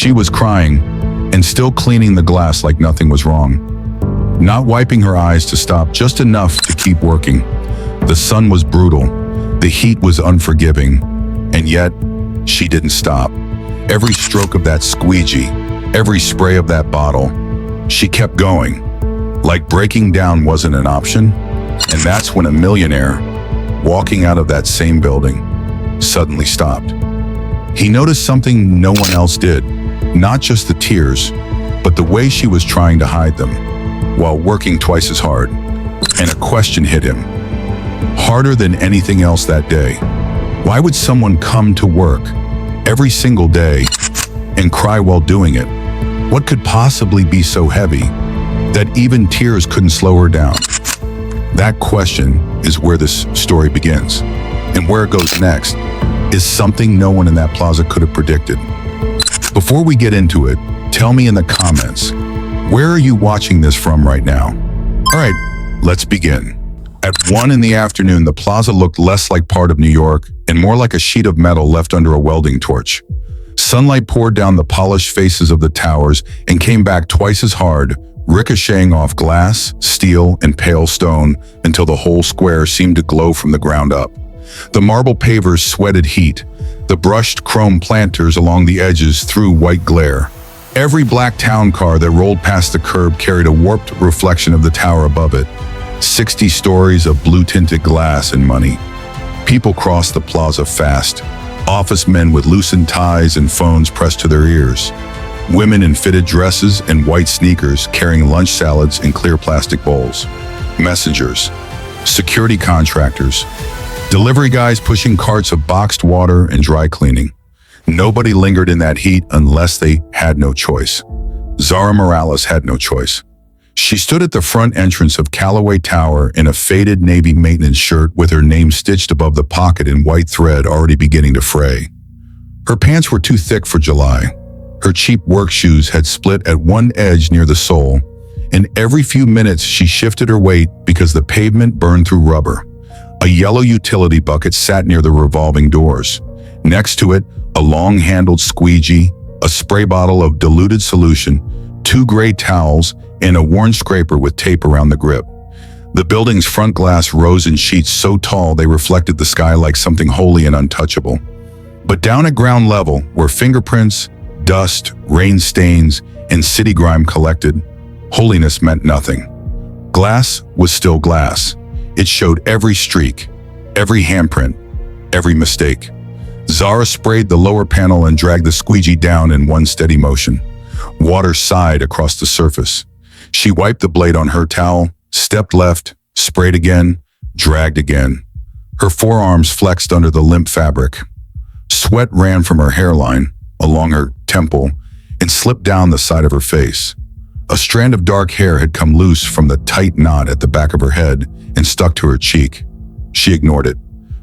She was crying and still cleaning the glass like nothing was wrong. Not wiping her eyes to stop, just enough to keep working. The sun was brutal, the heat was unforgiving, and yet she didn't stop. Every stroke of that squeegee, every spray of that bottle, she kept going, like breaking down wasn't an option. And that's when a millionaire, walking out of that same building, suddenly stopped. He noticed something no one else did, not just the tears, but the way she was trying to hide them, while working twice as hard. And a question hit him, harder than anything else that day. Why would someone come to work every single day and cry while doing it? What could possibly be so heavy that even tears couldn't slow her down? That question is where this story begins. And where it goes next is something no one in that plaza could have predicted. Before we get into it, tell me in the comments, where are you watching this from right now? All right, let's begin. At 1 in the afternoon, the plaza looked less like part of New York and more like a sheet of metal left under a welding torch. Sunlight poured down the polished faces of the towers and came back twice as hard, ricocheting off glass, steel, and pale stone until the whole square seemed to glow from the ground up. The marble pavers sweated heat. The brushed chrome planters along the edges threw white glare. Every black town car that rolled past the curb carried a warped reflection of the tower above it. 60 stories of blue-tinted glass and money. People crossed the plaza fast. Office men with loosened ties and phones pressed to their ears. Women in fitted dresses and white sneakers carrying lunch salads in clear plastic bowls. Messengers, security contractors, delivery guys pushing carts of boxed water and dry cleaning. Nobody lingered in that heat unless they had no choice. Zara Morales had no choice. She stood at the front entrance of Callaway Tower in a faded navy maintenance shirt with her name stitched above the pocket in white thread already beginning to fray. Her pants were too thick for July. Her cheap work shoes had split at one edge near the sole, and every few minutes she shifted her weight because the pavement burned through rubber. A yellow utility bucket sat near the revolving doors. Next to it, a long-handled squeegee, a spray bottle of diluted solution, 2 gray towels, and a worn scraper with tape around the grip. The building's front glass rose in sheets so tall they reflected the sky like something holy and untouchable. But down at ground level, where fingerprints, dust, rain stains, and city grime collected, holiness meant nothing. Glass was still glass. It showed every streak, every handprint, every mistake. Zara sprayed the lower panel and dragged the squeegee down in one steady motion. Water sighed across the surface. She wiped the blade on her towel, stepped left, sprayed again, dragged again. Her forearms flexed under the limp fabric. Sweat ran from her hairline, along her temple, and slipped down the side of her face. A strand of dark hair had come loose from the tight knot at the back of her head and stuck to her cheek. She ignored it.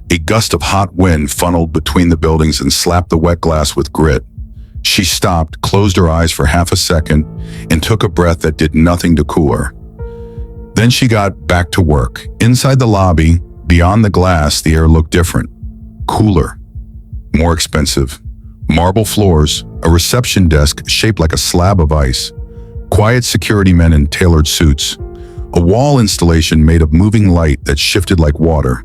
A gust of hot wind funneled between the buildings and slapped the wet glass with grit. She stopped, closed her eyes for half a second, and took a breath that did nothing to cool her. Then she got back to work. Inside the lobby, beyond the glass, the air looked different. Cooler. More expensive. Marble floors, a reception desk shaped like a slab of ice. Quiet security men in tailored suits. A wall installation made of moving light that shifted like water.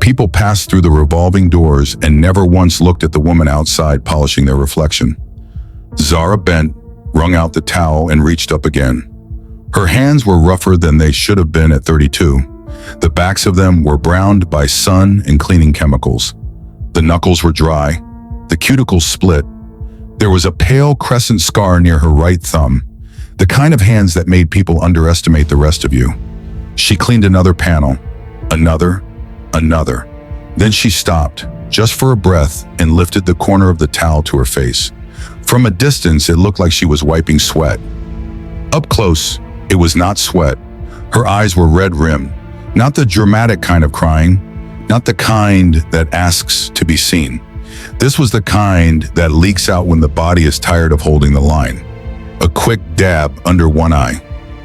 People passed through the revolving doors and never once looked at the woman outside polishing their reflection. Zara bent, wrung out the towel, and reached up again. Her hands were rougher than they should have been at 32. The backs of them were browned by sun and cleaning chemicals. The knuckles were dry, the cuticles split. There was a pale crescent scar near her right thumb, the kind of hands that made people underestimate the rest of you. She cleaned another panel, another. Then she stopped, just for a breath, and lifted the corner of the towel to her face. From a distance, it looked like she was wiping sweat. Up close, it was not sweat. Her eyes were red-rimmed, not the dramatic kind of crying, not the kind that asks to be seen. This was the kind that leaks out when the body is tired of holding the line. A quick dab under one eye,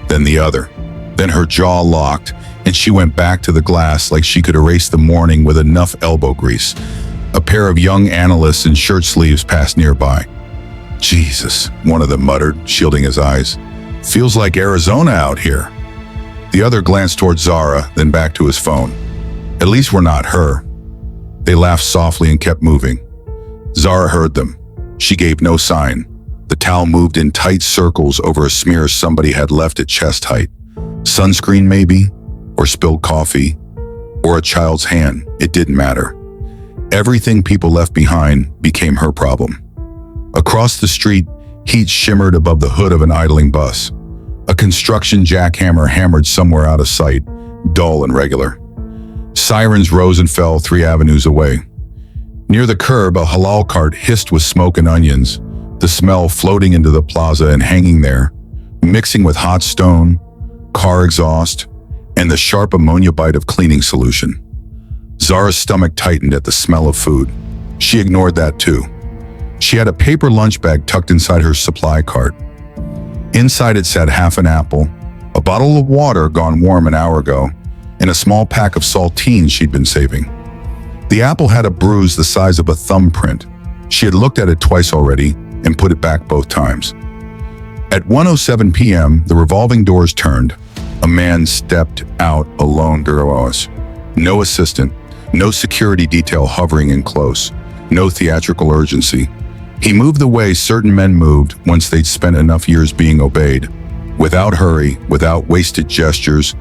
then the other. Then her jaw locked, and she went back to the glass like she could erase the morning with enough elbow grease. A pair of young analysts in shirt sleeves passed nearby. Jesus, one of them muttered, shielding his eyes. Feels like Arizona out here. The other glanced toward Zara, then back to his phone. At least we're not her. They laughed softly and kept moving. Zara heard them. She gave no sign. The towel moved in tight circles over a smear somebody had left at chest height. Sunscreen maybe, or spilled coffee, or a child's hand. It didn't matter. Everything people left behind became her problem. Across the street, heat shimmered above the hood of an idling bus. A construction jackhammer hammered somewhere out of sight, dull and regular. Sirens rose and fell 3 avenues away. Near the curb, a halal cart hissed with smoke and onions, the smell floating into the plaza and hanging there, mixing with hot stone, car exhaust, and the sharp ammonia bite of cleaning solution. Zara's stomach tightened at the smell of food. She ignored that too. She had a paper lunch bag tucked inside her supply cart. Inside it sat half an apple, a bottle of water gone warm an hour ago, and a small pack of saltines she'd been saving. The apple had a bruise the size of a thumbprint. She had looked at it twice already and put it back both times. At 1:07 p.m., the revolving doors turned. A man stepped out alone through us. No assistant, no security detail hovering in close, no theatrical urgency. He moved the way certain men moved once they'd spent enough years being obeyed, without hurry, without wasted gestures,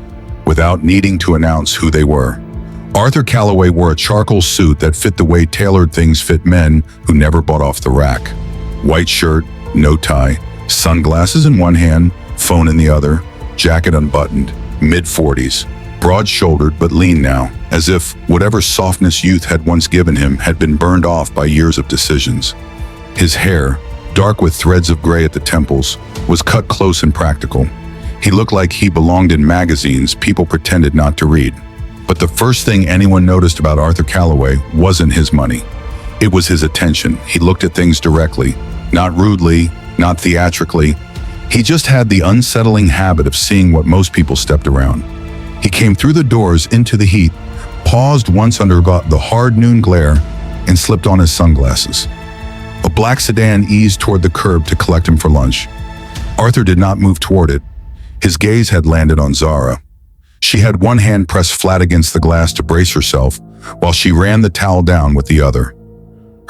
without needing to announce who they were. Arthur Calloway wore a charcoal suit that fit the way tailored things fit men who never bought off the rack. White shirt, no tie, sunglasses in one hand, phone in the other, jacket unbuttoned, mid-40s, broad-shouldered but lean now, as if whatever softness youth had once given him had been burned off by years of decisions. His hair, dark with threads of gray at the temples, was cut close and practical. He looked like he belonged in magazines people pretended not to read. But the first thing anyone noticed about Arthur Calloway wasn't his money. It was his attention. He looked at things directly, not rudely, not theatrically. He just had the unsettling habit of seeing what most people stepped around. He came through the doors into the heat, paused once under the hard noon glare, and slipped on his sunglasses. A black sedan eased toward the curb to collect him for lunch. Arthur did not move toward it. His gaze had landed on Zara. She had one hand pressed flat against the glass to brace herself while she ran the towel down with the other.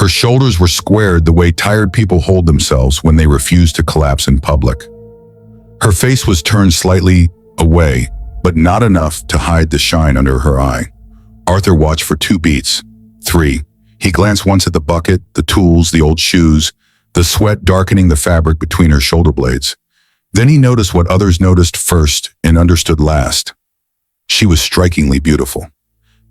Her shoulders were squared the way tired people hold themselves when they refuse to collapse in public. Her face was turned slightly away, but not enough to hide the shine under her eye. Arthur watched for 2 beats, 3. He glanced once at the bucket, the tools, the old shoes, the sweat darkening the fabric between her shoulder blades. Then he noticed what others noticed first and understood last. She was strikingly beautiful.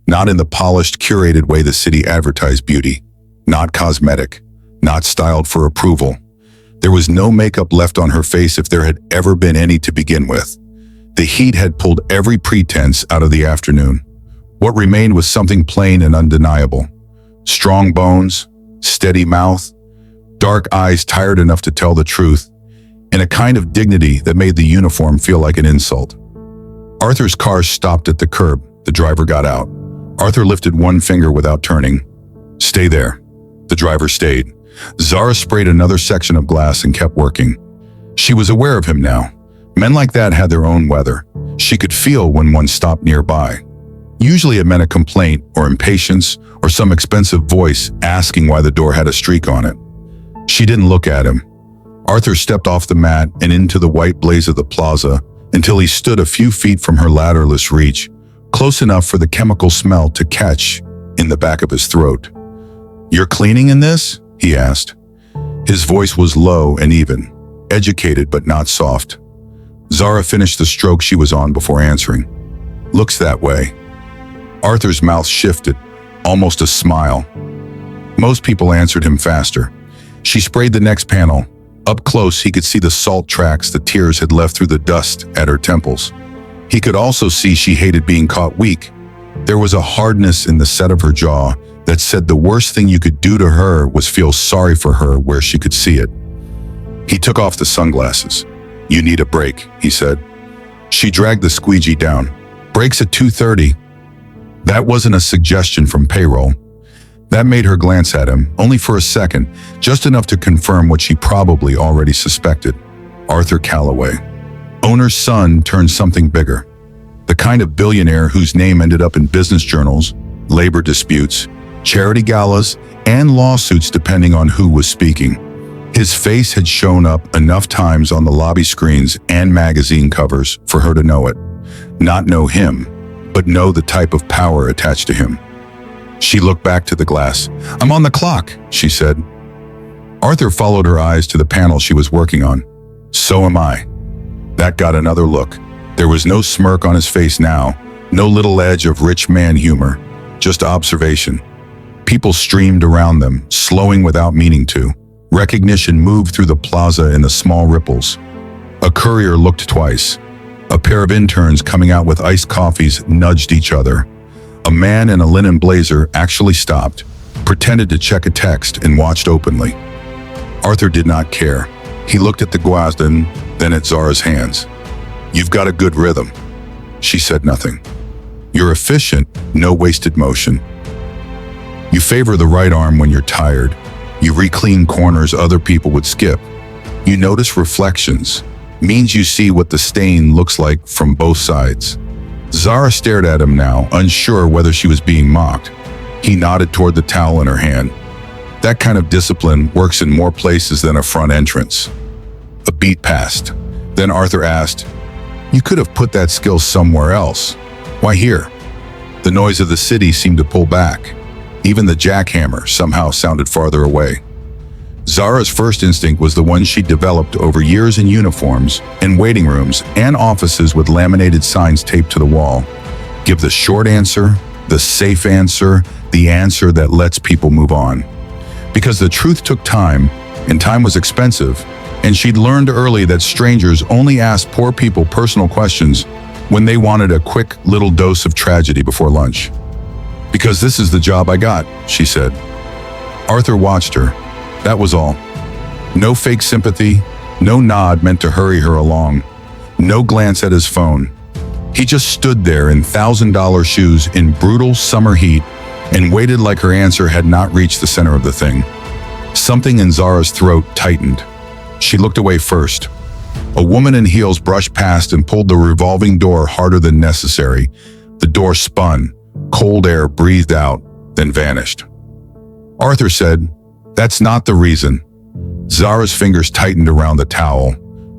Not in the polished, curated way the city advertised beauty. Not cosmetic, not styled for approval. There was no makeup left on her face if there had ever been any to begin with. The heat had pulled every pretense out of the afternoon. What remained was something plain and undeniable. Strong bones, steady mouth, dark eyes tired enough to tell the truth, and a kind of dignity that made the uniform feel like an insult. Arthur's car stopped at the curb. The driver got out. Arthur lifted one finger without turning. "Stay there." The driver stayed. Zara sprayed another section of glass and kept working. She was aware of him now. Men like that had their own weather. She could feel when one stopped nearby. Usually it meant a complaint or impatience or some expensive voice asking why the door had a streak on it. She didn't look at him. Arthur stepped off the mat and into the white blaze of the plaza until he stood a few feet from her ladderless reach, close enough for the chemical smell to catch in the back of his throat. "You're cleaning in this?" he asked. His voice was low and even, educated but not soft. Zara finished the stroke she was on before answering. "Looks that way." Arthur's mouth shifted, almost a smile. Most people answered him faster. She sprayed the next panel. Up close, he could see the salt tracks the tears had left through the dust at her temples. He could also see she hated being caught weak. There was a hardness in the set of her jaw that said the worst thing you could do to her was feel sorry for her where she could see it. He took off the sunglasses. "You need a break," he said. She dragged the squeegee down. "Breaks at 2:30. That wasn't a suggestion from payroll. That made her glance at him, only for a second, just enough to confirm what she probably already suspected. Arthur Calloway. Owner's son turned something bigger. The kind of billionaire whose name ended up in business journals, labor disputes, charity galas, and lawsuits depending on who was speaking. His face had shown up enough times on the lobby screens and magazine covers for her to know it. Not know him, but know the type of power attached to him. She looked back to the glass. "I'm on the clock," she said. Arthur followed her eyes to the panel she was working on. "So am I." That got another look. There was no smirk on his face now, no little edge of rich man humor, just observation. People streamed around them, slowing without meaning to. Recognition moved through the plaza in the small ripples. A courier looked twice. A pair of interns coming out with iced coffees nudged each other. A man in a linen blazer actually stopped, pretended to check a text, and watched openly. Arthur did not care. He looked at the Guazdan, then at Zara's hands. "You've got a good rhythm." She said nothing. "You're efficient, no wasted motion. You favor the right arm when you're tired. You reclean corners other people would skip. You notice reflections. Means you see what the stain looks like from both sides." Zara stared at him now, unsure whether she was being mocked. He nodded toward the towel in her hand. That kind of discipline works in more places than a front entrance. A beat passed. Then Arthur asked, "You could have put that skill somewhere else. Why here?" The noise of the city seemed to pull back. Even the jackhammer somehow sounded farther away. Zara's first instinct was the one she developed over years in uniforms, in waiting rooms, and offices with laminated signs taped to the wall. Give the short answer, the safe answer, the answer that lets people move on. Because the truth took time, and time was expensive, and she'd learned early that strangers only asked poor people personal questions when they wanted a quick little dose of tragedy before lunch. "Because this is the job I got," she said. Arthur watched her. That was all. No fake sympathy, no nod meant to hurry her along, no glance at his phone. He just stood there in $1,000 shoes in brutal summer heat and waited like her answer had not reached the center of the thing. Something in Zara's throat tightened. She looked away first. A woman in heels brushed past and pulled the revolving door harder than necessary. The door spun. Cold air breathed out, then vanished. Arthur said, "That's not the reason." Zara's fingers tightened around the towel.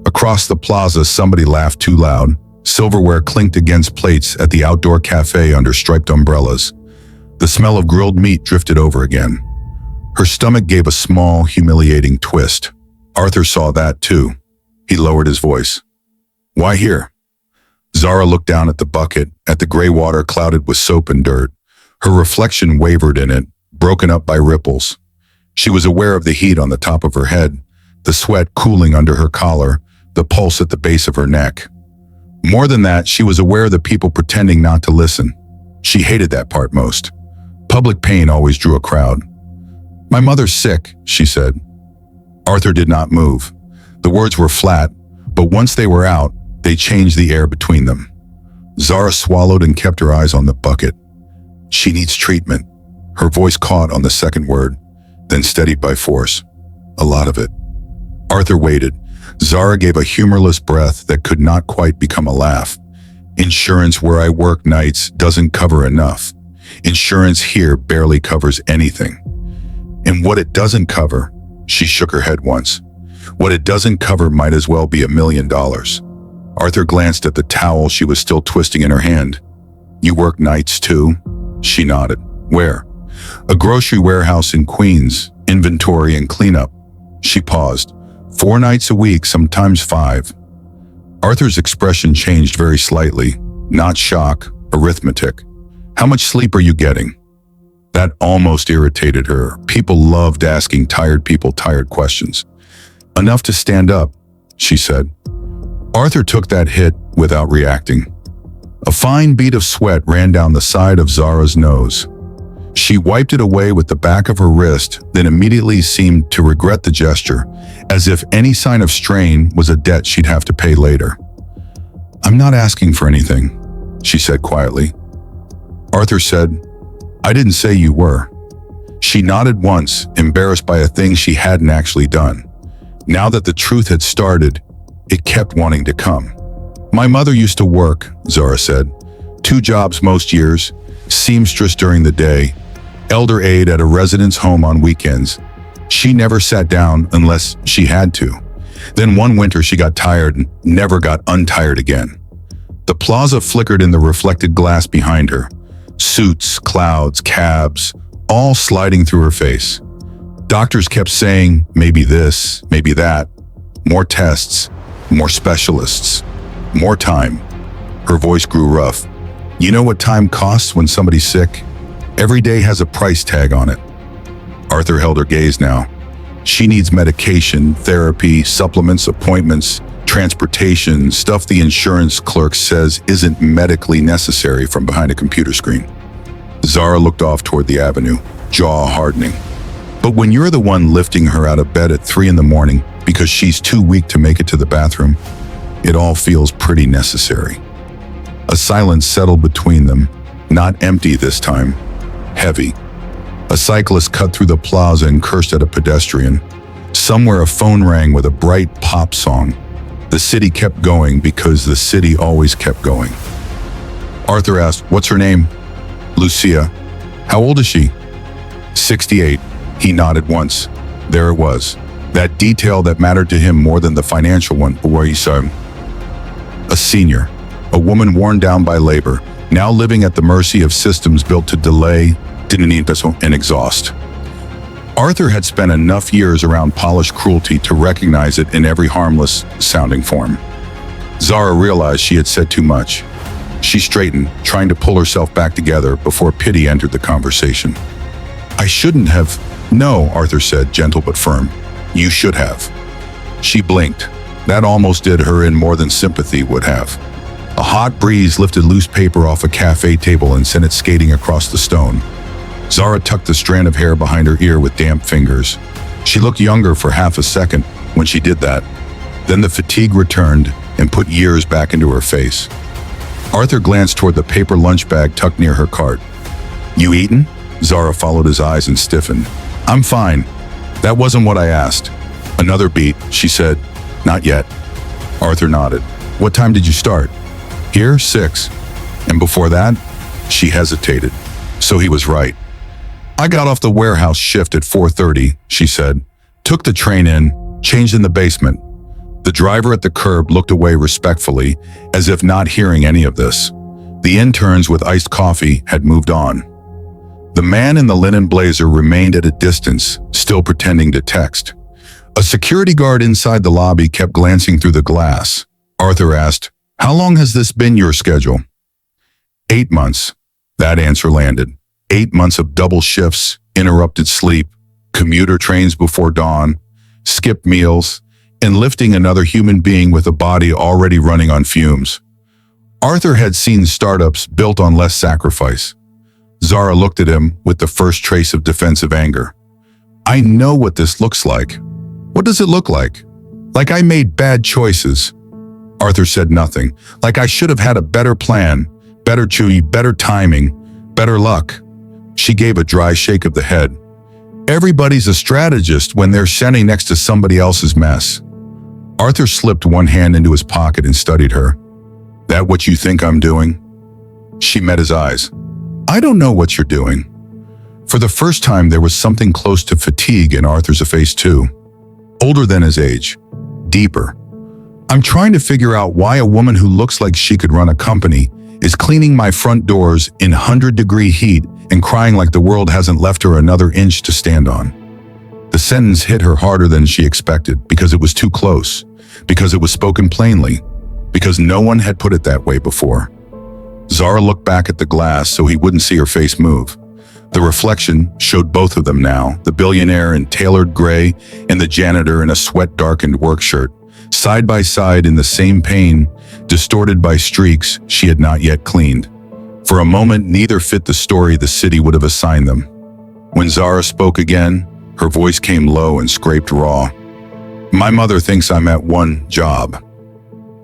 Across the plaza, somebody laughed too loud. Silverware clinked against plates at the outdoor cafe under striped umbrellas. The smell of grilled meat drifted over again. Her stomach gave a small, humiliating twist. Arthur saw that too. He lowered his voice. "Why here?" Zara looked down at the bucket, at the gray water clouded with soap and dirt. Her reflection wavered in it, broken up by ripples. She was aware of the heat on the top of her head, the sweat cooling under her collar, the pulse at the base of her neck. More than that, she was aware of the people pretending not to listen. She hated that part most. Public pain always drew a crowd. "My mother's sick," she said. Arthur did not move. The words were flat, but once they were out, they changed the air between them. Zara swallowed and kept her eyes on the bucket. "She needs treatment." Her voice caught on the second word, then steadied by force. "A lot of it." Arthur waited. Zara gave a humorless breath that could not quite become a laugh. "Insurance where I work nights doesn't cover enough. Insurance here barely covers anything. And what it doesn't cover," she shook her head once, "what it doesn't cover might as well be $1 million. Arthur glanced at the towel she was still twisting in her hand. "You work nights too?" She nodded. "Where?" "A grocery warehouse in Queens, inventory and cleanup." She paused. 4 nights a week, sometimes 5. Arthur's expression changed very slightly. Not shock, arithmetic. "How much sleep are you getting?" That almost irritated her. People loved asking tired people tired questions. "Enough to stand up," she said. Arthur took that hit without reacting. A fine bead of sweat ran down the side of Zara's nose. She wiped it away with the back of her wrist, then immediately seemed to regret the gesture, as if any sign of strain was a debt she'd have to pay later. "I'm not asking for anything," she said quietly. Arthur said, "I didn't say you were." She She nodded once, embarrassed by a thing she hadn't actually done. Now that the truth had started, it kept wanting to come. My mother used to work, Zara said. 2 jobs most years, seamstress during the day, elder aide at a residence home on weekends. She never sat down unless she had to. Then one winter she got tired and never got untired again. The plaza flickered in the reflected glass behind her. Suits, clouds, cabs, all sliding through her face. Doctors kept saying, maybe this, maybe that. More tests, more specialists, more time. Her voice grew rough. You know what time costs when somebody's sick? Every day has a price tag on it. Arthur held her gaze now. She needs medication, therapy, supplements, appointments, transportation, stuff the insurance clerk says isn't medically necessary from behind a computer screen. Zara looked off toward the avenue, jaw hardening. But when you're the one lifting her out of bed at 3 in the morning because she's too weak to make it to the bathroom, it all feels pretty necessary. A silence settled between them, not empty this time, heavy. A cyclist cut through the plaza and cursed at a pedestrian. Somewhere a phone rang with a bright pop song. The city kept going because the city always kept going. Arthur asked, "What's her name?" "Lucia." "How old is she?" 68. He nodded once. There it was. That detail that mattered to him more than the financial one. A senior. A woman worn down by labor, now living at the mercy of systems built to delay, and exhaust. Arthur had spent enough years around polished cruelty to recognize it in every harmless-sounding form. Zara realized she had said too much. She straightened, trying to pull herself back together before pity entered the conversation. "I shouldn't have." "No," Arthur said, gentle but firm. "You should have." She blinked. That almost did her in more than sympathy would have. A hot breeze lifted loose paper off a cafe table and sent it skating across the stone. Zara tucked the strand of hair behind her ear with damp fingers. She looked younger for half a second when she did that. Then the fatigue returned and put years back into her face. Arthur glanced toward the paper lunch bag tucked near her cart. "You eaten?" Zara followed his eyes and stiffened. "I'm fine. That wasn't what I asked." "Another beat," she said. "Not yet." Arthur nodded. "What time did you start?" "Here, 6. "And before that?" She hesitated. So he was right. "I got off the warehouse shift at 4:30, she said. "Took the train in, changed in the basement." The driver at the curb looked away respectfully, as if not hearing any of this. The interns with iced coffee had moved on. The man in the linen blazer remained at a distance, still pretending to text. A security guard inside the lobby kept glancing through the glass. Arthur asked, "How long has this been your schedule?" 8 months. That answer landed. 8 months of double shifts, interrupted sleep, commuter trains before dawn, skipped meals, and lifting another human being with a body already running on fumes. Arthur had seen startups built on less sacrifice. Zara looked at him with the first trace of defensive anger. "I know what this looks like." "What does it look like?" "Like I made bad choices." Arthur said nothing. "Like I should have had a better plan, better chewy, better timing, better luck." She gave a dry shake of the head. "Everybody's a strategist when they're standing next to somebody else's mess." Arthur slipped one hand into his pocket and studied her. "That what you think I'm doing?" She met his eyes. "I don't know what you're doing." For the first time, there was something close to fatigue in Arthur's face too. Older than his age. Deeper. "I'm trying to figure out why a woman who looks like she could run a company is cleaning my front doors in 100-degree heat and crying like the world hasn't left her another inch to stand on." The sentence hit her harder than she expected because it was too close, because it was spoken plainly, because no one had put it that way before. Zara looked back at the glass so he wouldn't see her face move. The reflection showed both of them now, the billionaire in tailored gray and the janitor in a sweat-darkened work shirt, side by side in the same pain, distorted by streaks she had not yet cleaned. For a moment, neither fit the story the city would have assigned them. When Zara spoke again, her voice came low and scraped raw. "My mother thinks I'm at one job."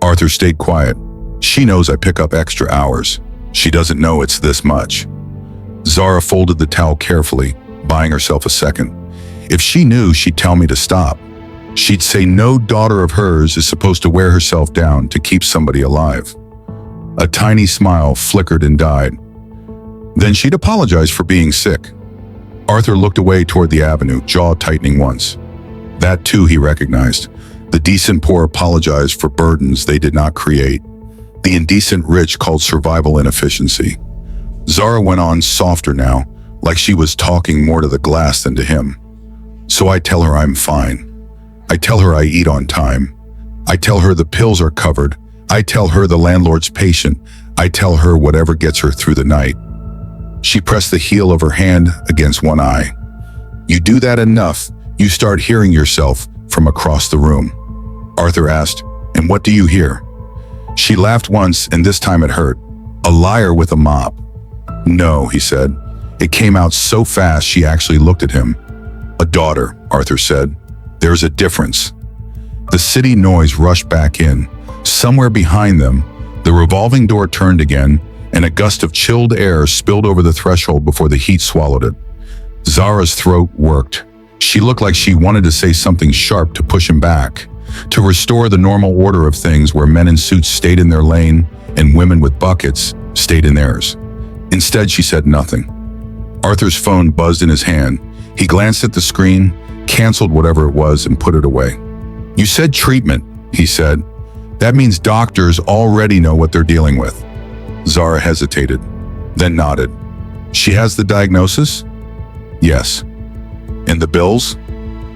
Arthur stayed quiet. "She knows I pick up extra hours. She doesn't know it's this much." Zara folded the towel carefully, buying herself a second. If she knew, she'd tell me to stop. She'd say no daughter of hers is supposed to wear herself down to keep somebody alive. A tiny smile flickered and died. Then she'd apologize for being sick. Arthur looked away toward the avenue, jaw tightening once. That too he recognized. The decent poor apologized for burdens they did not create. The indecent rich called survival inefficiency. Zara went on softer now, like she was talking more to the glass than to him. So I tell her I'm fine. I tell her I eat on time. I tell her the pills are covered. I tell her the landlord's patient. I tell her whatever gets her through the night. She pressed the heel of her hand against one eye. You do that enough, you start hearing yourself from across the room. Arthur asked, and what do you hear? She laughed once, and this time it hurt. A liar with a mop. No, he said. It came out so fast she actually looked at him. A daughter, Arthur said. There's a difference. The city noise rushed back in. Somewhere behind them, the revolving door turned again, and a gust of chilled air spilled over the threshold before the heat swallowed it. Zara's throat worked. She looked like she wanted to say something sharp to push him back, to restore the normal order of things where men in suits stayed in their lane and women with buckets stayed in theirs. Instead, she said nothing. Arthur's phone buzzed in his hand. He glanced at the screen, canceled whatever it was, and put it away. You said treatment, he said. That means doctors already know what they're dealing with. Zara hesitated, then nodded. She has the diagnosis? Yes. And the bills?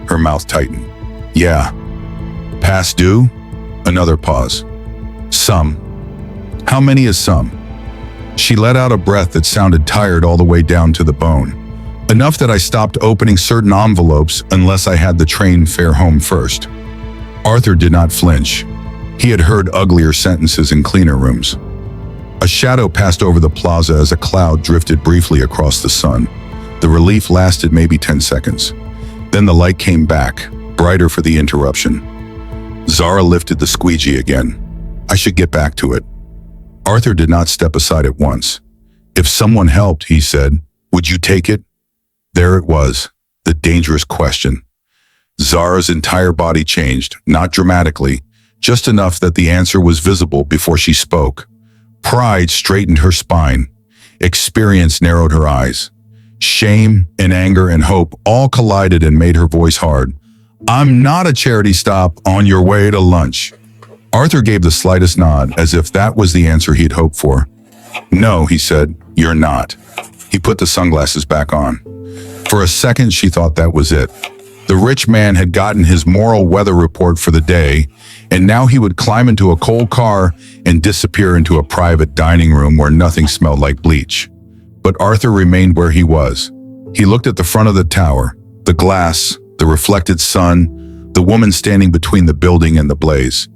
Her mouth tightened. Yeah. Past due? Another pause. Some. How many is some? She let out a breath that sounded tired all the way down to the bone. Enough that I stopped opening certain envelopes unless I had the train fare home first. Arthur did not flinch. He had heard uglier sentences in cleaner rooms. A shadow passed over the plaza as a cloud drifted briefly across the sun. The relief lasted maybe 10 seconds. Then the light came back, brighter for the interruption. Zara lifted the squeegee again. I should get back to it. Arthur did not step aside at once. If someone helped, he said, would you take it? There it was, the dangerous question. Zara's entire body changed, not dramatically, just enough that the answer was visible before she spoke. Pride straightened her spine. Experience narrowed her eyes. Shame and anger and hope all collided and made her voice hard. I'm not a charity stop on your way to lunch. Arthur gave the slightest nod, as if that was the answer he'd hoped for. No, he said, you're not. He put the sunglasses back on. For a second, she thought that was it. The rich man had gotten his moral weather report for the day, and now he would climb into a cold car and disappear into a private dining room where nothing smelled like bleach. But Arthur remained where he was. He looked at the front of the tower, the glass, the reflected sun, the woman standing between the building and the blaze.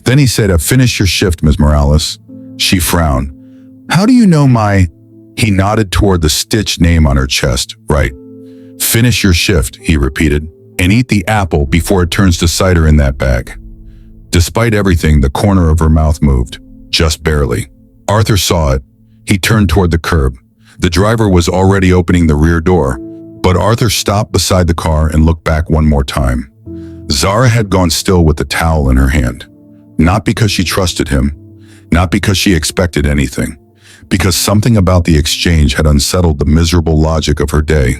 Then he said, finish your shift, Ms. Morales. She frowned. How do you know my... He nodded toward the stitched name on her chest. Right. Finish your shift, he repeated, and eat the apple before it turns to cider in that bag. Despite everything, the corner of her mouth moved, just barely. Arthur saw it. He turned toward the curb. The driver was already opening the rear door, but Arthur stopped beside the car and looked back one more time. Zara had gone still with the towel in her hand. Not because she trusted him, not because she expected anything, because something about the exchange had unsettled the miserable logic of her day.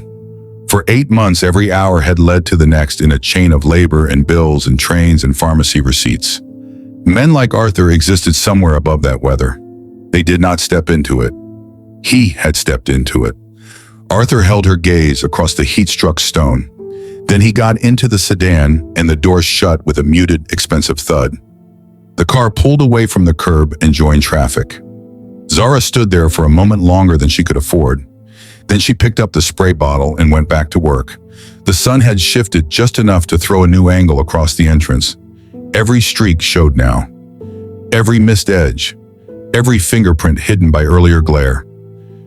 For 8 months, every hour had led to the next in a chain of labor and bills and trains and pharmacy receipts. Men like Arthur existed somewhere above that weather. They did not step into it. He had stepped into it. Arthur held her gaze across the heat-struck stone. Then he got into the sedan and the door shut with a muted, expensive thud. The car pulled away from the curb and joined traffic. Zara stood there for a moment longer than she could afford. Then she picked up the spray bottle and went back to work. The sun had shifted just enough to throw a new angle across the entrance. Every streak showed now. Every missed edge. Every fingerprint hidden by earlier glare.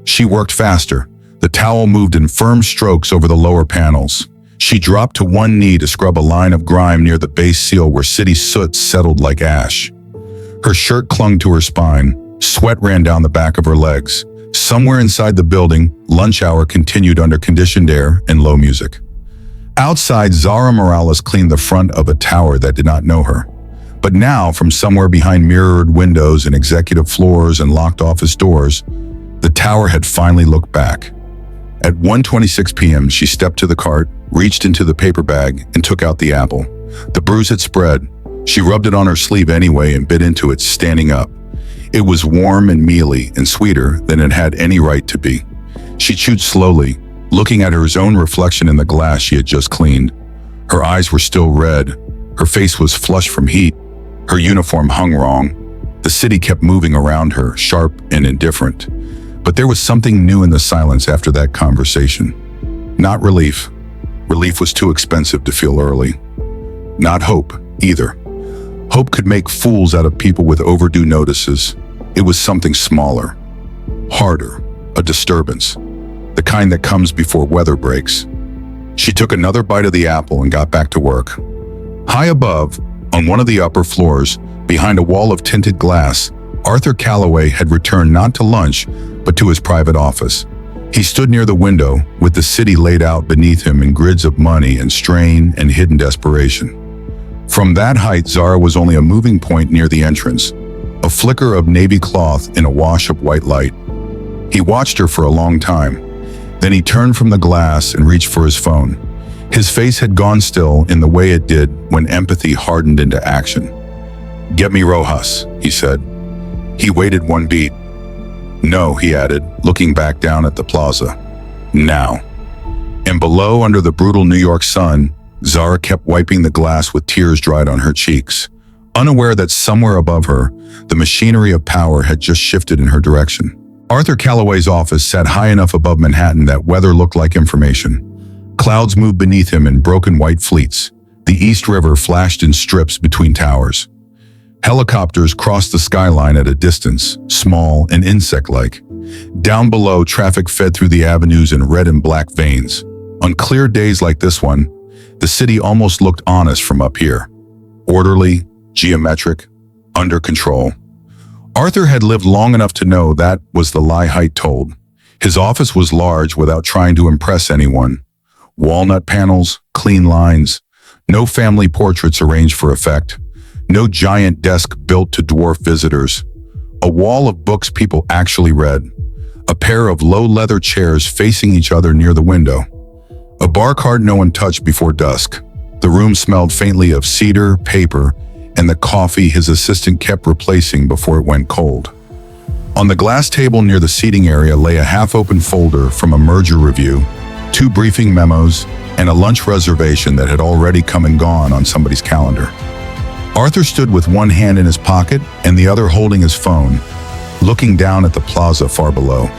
She worked faster. The towel moved in firm strokes over the lower panels. She dropped to one knee to scrub a line of grime near the base seal where city soot settled like ash. Her shirt clung to her spine. Sweat ran down the back of her legs. Somewhere inside the building, lunch hour continued under conditioned air and low music. Outside, Zara Morales cleaned the front of a tower that did not know her. But now, from somewhere behind mirrored windows and executive floors and locked office doors, the tower had finally looked back. At 1:26 p.m., she stepped to the cart, reached into the paper bag, and took out the apple. The bruise had spread. She rubbed it on her sleeve anyway and bit into it, standing up. It was warm and mealy and sweeter than it had any right to be. She chewed slowly, looking at her own reflection in the glass she had just cleaned. Her eyes were still red. Her face was flushed from heat. Her uniform hung wrong. The city kept moving around her, sharp and indifferent. But there was something new in the silence after that conversation. Not relief. Relief was too expensive to feel early. Not hope, either. Hope could make fools out of people with overdue notices. It was something smaller, harder, a disturbance, the kind that comes before weather breaks. She took another bite of the apple and got back to work. High above, on one of the upper floors, behind a wall of tinted glass, Arthur Calloway had returned not to lunch, but to his private office. He stood near the window, with the city laid out beneath him in grids of money and strain and hidden desperation. From that height, Zara was only a moving point near the entrance, a flicker of navy cloth in a wash of white light. He watched her for a long time. Then he turned from the glass and reached for his phone. His face had gone still in the way it did when empathy hardened into action. "Get me Rojas," he said. He waited one beat. "No," he added, looking back down at the plaza. "Now." And below, under the brutal New York sun, Zara kept wiping the glass with tears dried on her cheeks, unaware that somewhere above her, the machinery of power had just shifted in her direction. Arthur Calloway's office sat high enough above Manhattan that weather looked like information. Clouds moved beneath him in broken white fleets. The East River flashed in strips between towers. Helicopters crossed the skyline at a distance, small and insect-like. Down below, traffic fed through the avenues in red and black veins. On clear days like this one, the city almost looked honest from up here. Orderly, geometric, under control. Arthur had lived long enough to know that was the lie height told. His office was large without trying to impress anyone. Walnut panels, clean lines, no family portraits arranged for effect, no giant desk built to dwarf visitors, a wall of books people actually read, a pair of low leather chairs facing each other near the window, a bar cart no one touched before dusk. The room smelled faintly of cedar, paper, and the coffee his assistant kept replacing before it went cold. On the glass table near the seating area lay a half-open folder from a merger review, 2 briefing memos, and a lunch reservation that had already come and gone on somebody's calendar. Arthur stood with one hand in his pocket and the other holding his phone, looking down at the plaza far below.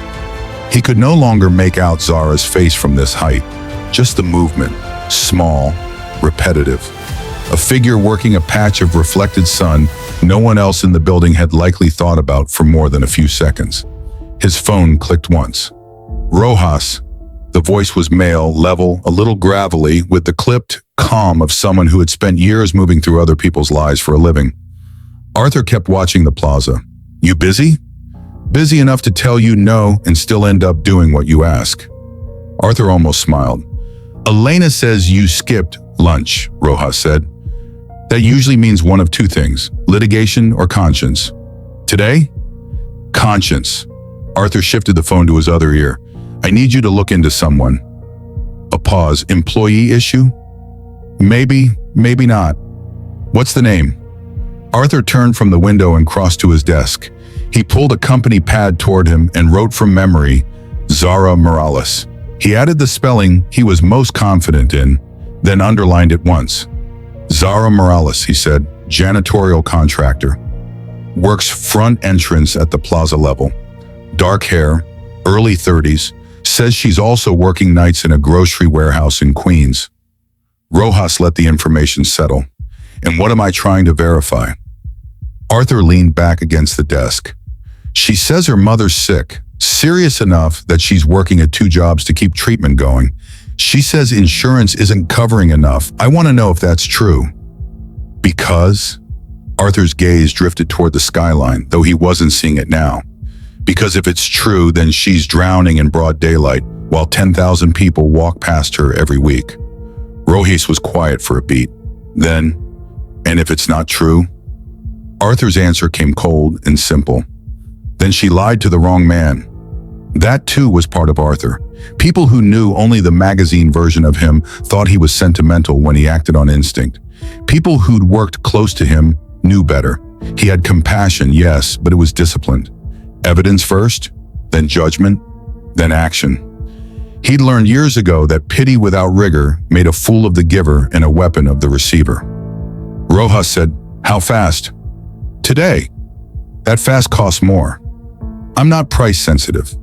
He could no longer make out Zara's face from this height, just the movement, small, repetitive. A figure working a patch of reflected sun no one else in the building had likely thought about for more than a few seconds. His phone clicked once. "Rojas." The voice was male, level, a little gravelly, with the clipped calm of someone who had spent years moving through other people's lives for a living. Arthur kept watching the plaza. "You busy?" "Busy enough to tell you no and still end up doing what you ask." Arthur almost smiled. "Elena says you skipped lunch," Rojas said. "That usually means one of 2 things, litigation or conscience. Today?" "Conscience." Arthur shifted the phone to his other ear. "I need you to look into someone." A pause. "Employee issue?" "Maybe, maybe not." "What's the name?" Arthur turned from the window and crossed to his desk. He pulled a company pad toward him and wrote from memory, "Zara Morales." He added the spelling he was most confident in, then underlined it once. "Zara Morales," he said, "janitorial contractor. Works front entrance at the plaza level. Dark hair, early 30s, says she's also working nights in a grocery warehouse in Queens." Rojas let the information settle. "And what am I trying to verify?" Arthur leaned back against the desk. "She says her mother's sick, serious enough that she's working at 2 jobs to keep treatment going. She says insurance isn't covering enough. I want to know if that's true." "Because?" Arthur's gaze drifted toward the skyline, though he wasn't seeing it now. Because if it's true, then she's drowning in broad daylight while 10,000 people walk past her every week. Rojas was quiet for a beat. Then, and if it's not true? Arthur's answer came cold and simple. Then she lied to the wrong man. That too was part of Arthur. People who knew only the magazine version of him thought he was sentimental when he acted on instinct. People who'd worked close to him knew better. He had compassion, yes, but it was disciplined. Evidence first, then judgment, then action. He'd learned years ago that pity without rigor made a fool of the giver and a weapon of the receiver. Rojas said, "How fast?" "Today. That fast costs more. I'm not price sensitive."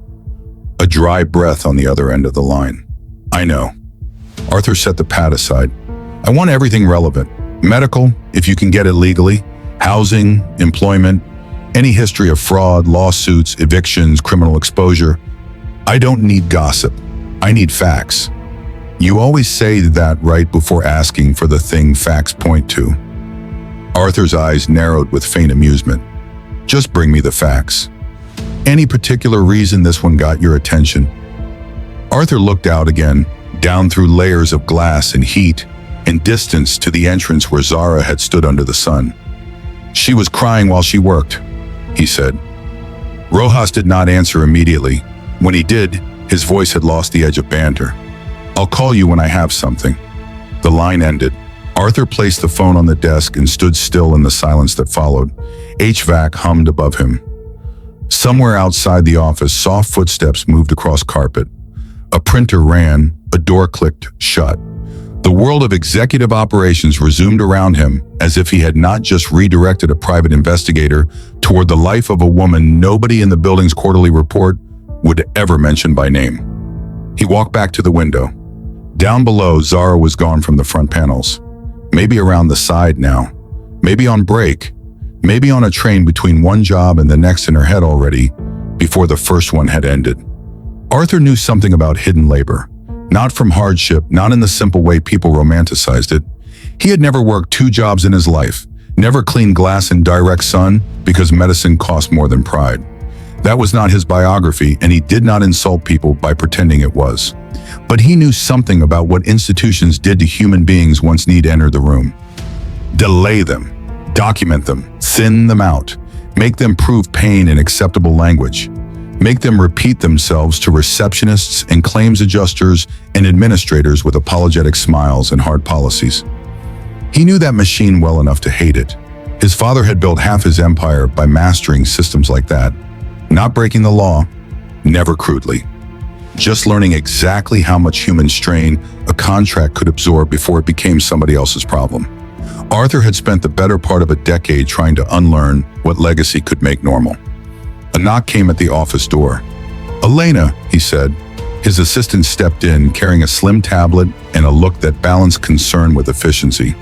A dry breath on the other end of the line. "I know." Arthur set the pad aside. "I want everything relevant. Medical, if you can get it legally. Housing, employment, any history of fraud, lawsuits, evictions, criminal exposure. I don't need gossip. I need facts." "You always say that right before asking for the thing facts point to." Arthur's eyes narrowed with faint amusement. "Just bring me the facts." "Any particular reason this one got your attention?" Arthur looked out again, down through layers of glass and heat, and distance to the entrance where Zara had stood under the sun. "She was crying while she worked," he said. Rojas did not answer immediately. When he did, his voice had lost the edge of banter. "I'll call you when I have something." The line ended. Arthur placed the phone on the desk and stood still in the silence that followed. HVAC hummed above him. Somewhere outside the office, soft footsteps moved across carpet. A printer ran, a door clicked shut. The world of executive operations resumed around him as if he had not just redirected a private investigator toward the life of a woman nobody in the building's quarterly report would ever mention by name. He walked back to the window. Down below, Zara was gone from the front panels. Maybe around the side now. Maybe on break. Maybe on a train between one job and the next in her head already, before the first one had ended. Arthur knew something about hidden labor. Not from hardship, not in the simple way people romanticized it. He had never worked 2 jobs in his life, never cleaned glass in direct sun because medicine cost more than pride. That was not his biography, and he did not insult people by pretending it was. But he knew something about what institutions did to human beings once need enter the room. Delay them, document them, thin them out, make them prove pain in acceptable language. Make them repeat themselves to receptionists and claims adjusters and administrators with apologetic smiles and hard policies. He knew that machine well enough to hate it. His father had built half his empire by mastering systems like that. Not breaking the law, never crudely. Just learning exactly how much human strain a contract could absorb before it became somebody else's problem. Arthur had spent the better part of a decade trying to unlearn what legacy could make normal. A knock came at the office door. "Elena," he said. His assistant stepped in, carrying a slim tablet and a look that balanced concern with efficiency.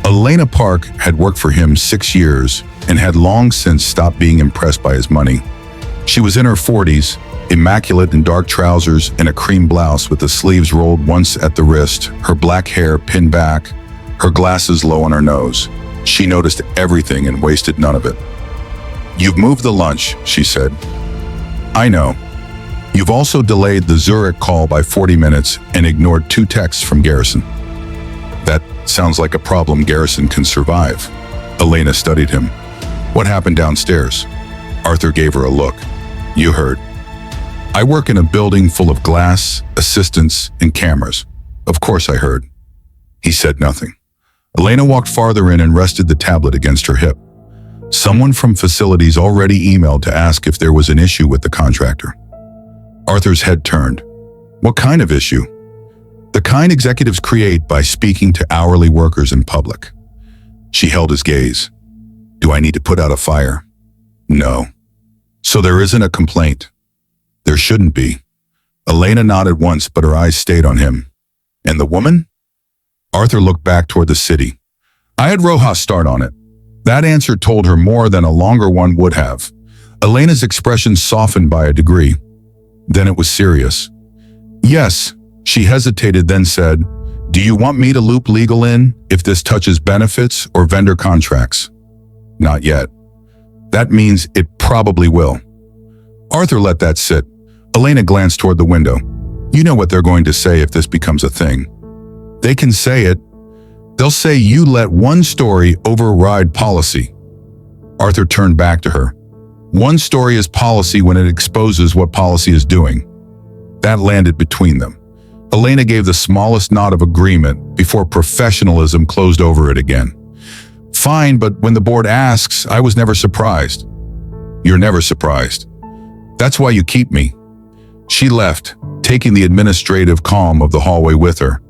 Elena Park had worked for him 6 years and had long since stopped being impressed by his money. She was in her 40s, immaculate in dark trousers and a cream blouse with the sleeves rolled once at the wrist, her black hair pinned back, her glasses low on her nose. She noticed everything and wasted none of it. "You've moved the lunch," she said. "I know. You've also delayed the Zurich call by 40 minutes and ignored 2 texts from Garrison." "That sounds like a problem Garrison can survive." Elena studied him. "What happened downstairs?" Arthur gave her a look. "You heard. I work in a building full of glass, assistants, and cameras. Of course I heard." He said nothing. Elena walked farther in and rested the tablet against her hip. Someone from facilities already emailed to ask if there was an issue with the contractor. Arthur's head turned. "What kind of issue?" "The kind executives create by speaking to hourly workers in public." She held his gaze. "Do I need to put out a fire?" "No." "So there isn't a complaint?" "There shouldn't be." Elena nodded once, but her eyes stayed on him. "And the woman?" Arthur looked back toward the city. "I had Rojas start on it." That answer told her more than a longer one would have. Elena's expression softened by a degree. Then it was serious. "Yes," she hesitated, then said, "Do you want me to loop legal in if this touches benefits or vendor contracts?" "Not yet." "That means it probably will." Arthur let that sit. Elena glanced toward the window. You know what they're going to say if this becomes a thing. They can say it. They'll say you let one story override policy. Arthur turned back to her. One story is policy when it exposes what policy is doing. That landed between them. Elena gave the smallest nod of agreement before professionalism closed over it again. Fine, but when the board asks, I was never surprised. You're never surprised. That's why you keep me. She left, taking the administrative calm of the hallway with her.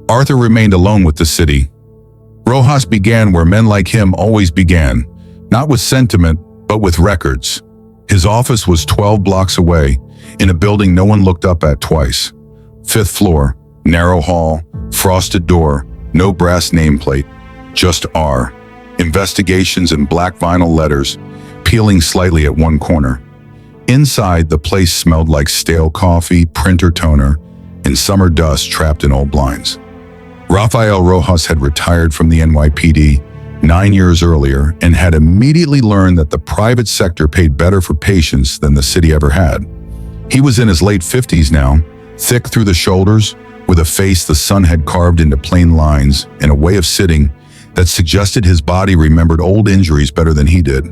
Arthur remained alone with the city. Rojas began where men like him always began, not with sentiment, but with records. His office was 12 blocks away, in a building no one looked up at twice. 5th floor, narrow hall, frosted door, no brass nameplate, just R. Investigations in black vinyl letters, peeling slightly at one corner. Inside, the place smelled like stale coffee, printer toner, and summer dust trapped in old blinds. Rafael Rojas had retired from the NYPD 9 years earlier and had immediately learned that the private sector paid better for patients than the city ever had. He was in his late 50s now, thick through the shoulders, with a face the sun had carved into plain lines and a way of sitting that suggested his body remembered old injuries better than he did.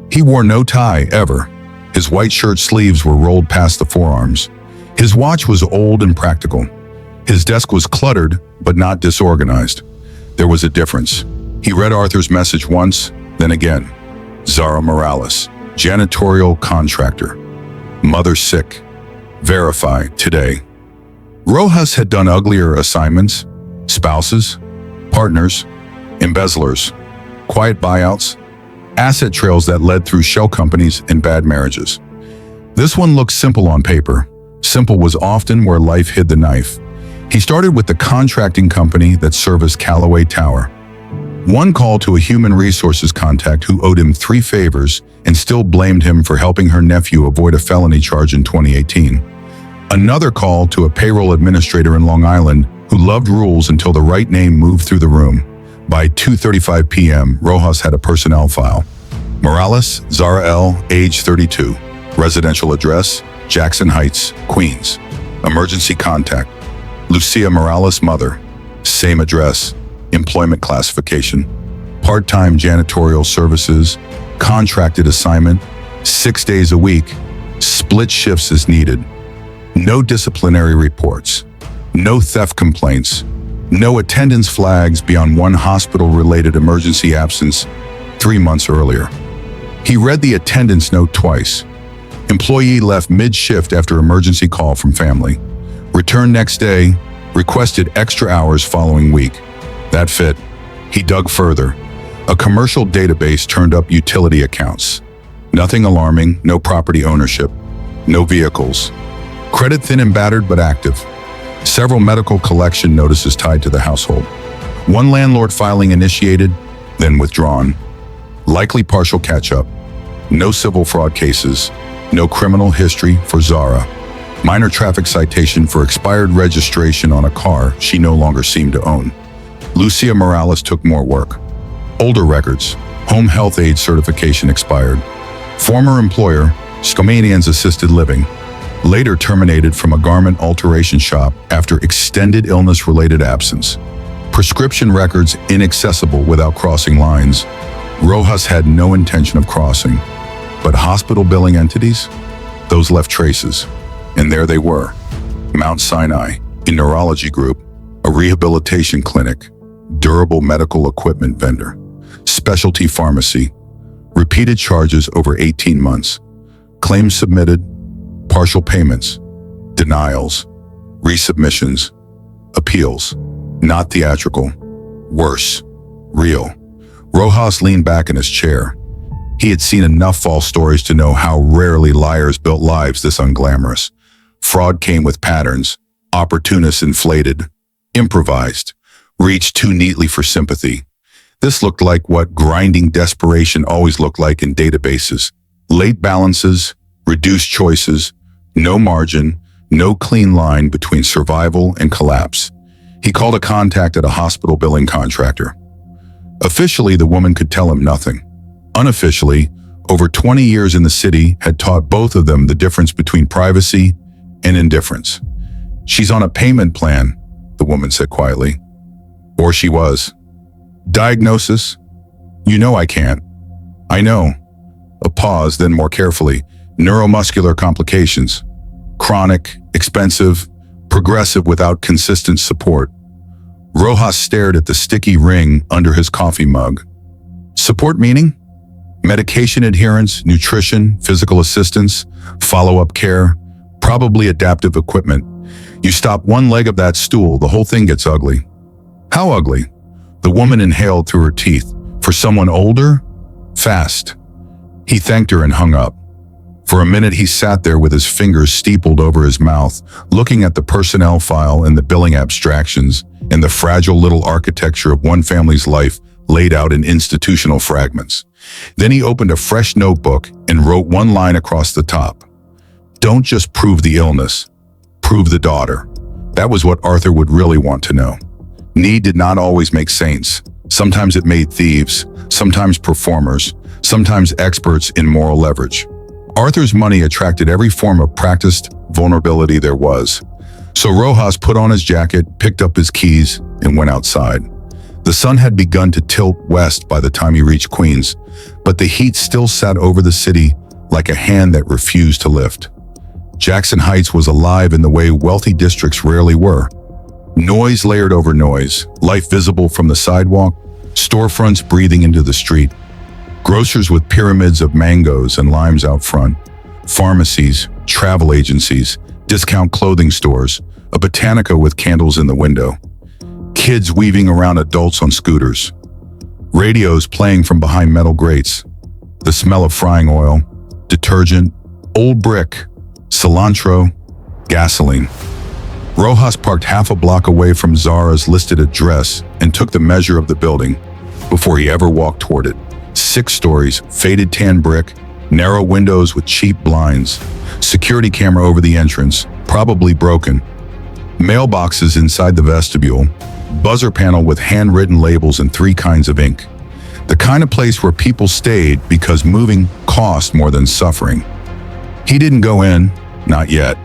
He wore no tie, ever. His white shirt sleeves were rolled past the forearms. His watch was old and practical. His desk was cluttered, but not disorganized. There was a difference. He read Arthur's message once, then again. Zara Morales, janitorial contractor. Mother sick. Verify today. Rojas had done uglier assignments, spouses, partners, embezzlers, quiet buyouts, asset trails that led through shell companies and bad marriages. This one looked simple on paper. Simple was often where life hid the knife. He started with the contracting company that serviced Callaway Tower. One call to a human resources contact who owed him 3 favors and still blamed him for helping her nephew avoid a felony charge in 2018. Another call to a payroll administrator in Long Island who loved rules until the right name moved through the room. By 2:35 p.m., Rojas had a personnel file. Morales, Zara L., age 32. Residential address, Jackson Heights, Queens. Emergency contact, Lucia Morales' mother. Same address. Employment classification. Part-time janitorial services. Contracted assignment. 6 days a week. Split shifts as needed. No disciplinary reports. No theft complaints. No attendance flags beyond one hospital-related emergency absence 3 months earlier. He read the attendance note twice. Employee left mid-shift after emergency call from family. Returned next day, requested extra hours following week. That fit. He dug further. A commercial database turned up utility accounts. Nothing alarming, no property ownership, no vehicles. Credit thin and battered but active. Several medical collection notices tied to the household. One landlord filing initiated, then withdrawn. Likely partial catch-up. No civil fraud cases. No criminal history for Zara. Minor traffic citation for expired registration on a car she no longer seemed to own. Lucia Morales took more work. Older records. Home health aid certification expired. Former employer, Skomanian's Assisted Living. Later terminated from a garment alteration shop after extended illness-related absence. Prescription records inaccessible without crossing lines. Rojas had no intention of crossing. But hospital billing entities? Those left traces. And there they were. Mount Sinai, a neurology group, a rehabilitation clinic, durable medical equipment vendor, specialty pharmacy, repeated charges over 18 months, claims submitted, partial payments, denials, resubmissions, appeals, not theatrical, worse, real. Rojas leaned back in his chair. He had seen enough false stories to know how rarely liars built lives this unglamorous. Fraud came with patterns, opportunists inflated, improvised, reached too neatly for sympathy. This looked like what grinding desperation always looked like in databases. Late balances, reduced choices, no margin, no clean line between survival and collapse. He called a contact at a hospital billing contractor. Officially, the woman could tell him nothing. Unofficially, Over 20 years in the city had taught both of them the difference between privacy and indifference. "She's on a payment plan," the woman said quietly. Or she was. "Diagnosis? You know I can't." "I know." A pause, then more carefully. "Neuromuscular complications. Chronic, expensive, progressive without consistent support." Rojas stared at the sticky ring under his coffee mug. "Support meaning?" "Medication adherence, nutrition, physical assistance, follow-up care, probably adaptive equipment. You stop one leg of that stool, the whole thing gets ugly." "How ugly?" The woman inhaled through her teeth. "For someone older? Fast." He thanked her and hung up. For a minute he sat there with his fingers steepled over his mouth, looking at the personnel file and the billing abstractions and the fragile little architecture of one family's life laid out in institutional fragments. Then he opened a fresh notebook and wrote one line across the top. "Don't just prove the illness, prove the daughter." That was what Arthur would really want to know. Need did not always make saints. Sometimes it made thieves, sometimes performers, sometimes experts in moral leverage. Arthur's money attracted every form of practiced vulnerability there was. So Rojas put on his jacket, picked up his keys, and went outside. The sun had begun to tilt west by the time he reached Queens, but the heat still sat over the city like a hand that refused to lift. Jackson Heights was alive in the way wealthy districts rarely were. Noise layered over noise, life visible from the sidewalk, storefronts breathing into the street, grocers with pyramids of mangoes and limes out front, pharmacies, travel agencies, discount clothing stores, a botanica with candles in the window, kids weaving around adults on scooters, radios playing from behind metal grates, the smell of frying oil, detergent, old brick, cilantro, gasoline. Rojas parked half a block away from Zara's listed address and took the measure of the building before he ever walked toward it. 6 stories, faded tan brick, narrow windows with cheap blinds, security camera over the entrance, probably broken, mailboxes inside the vestibule, buzzer panel with handwritten labels and 3 kinds of ink. The kind of place where people stayed because moving cost more than suffering. He didn't go in, not yet.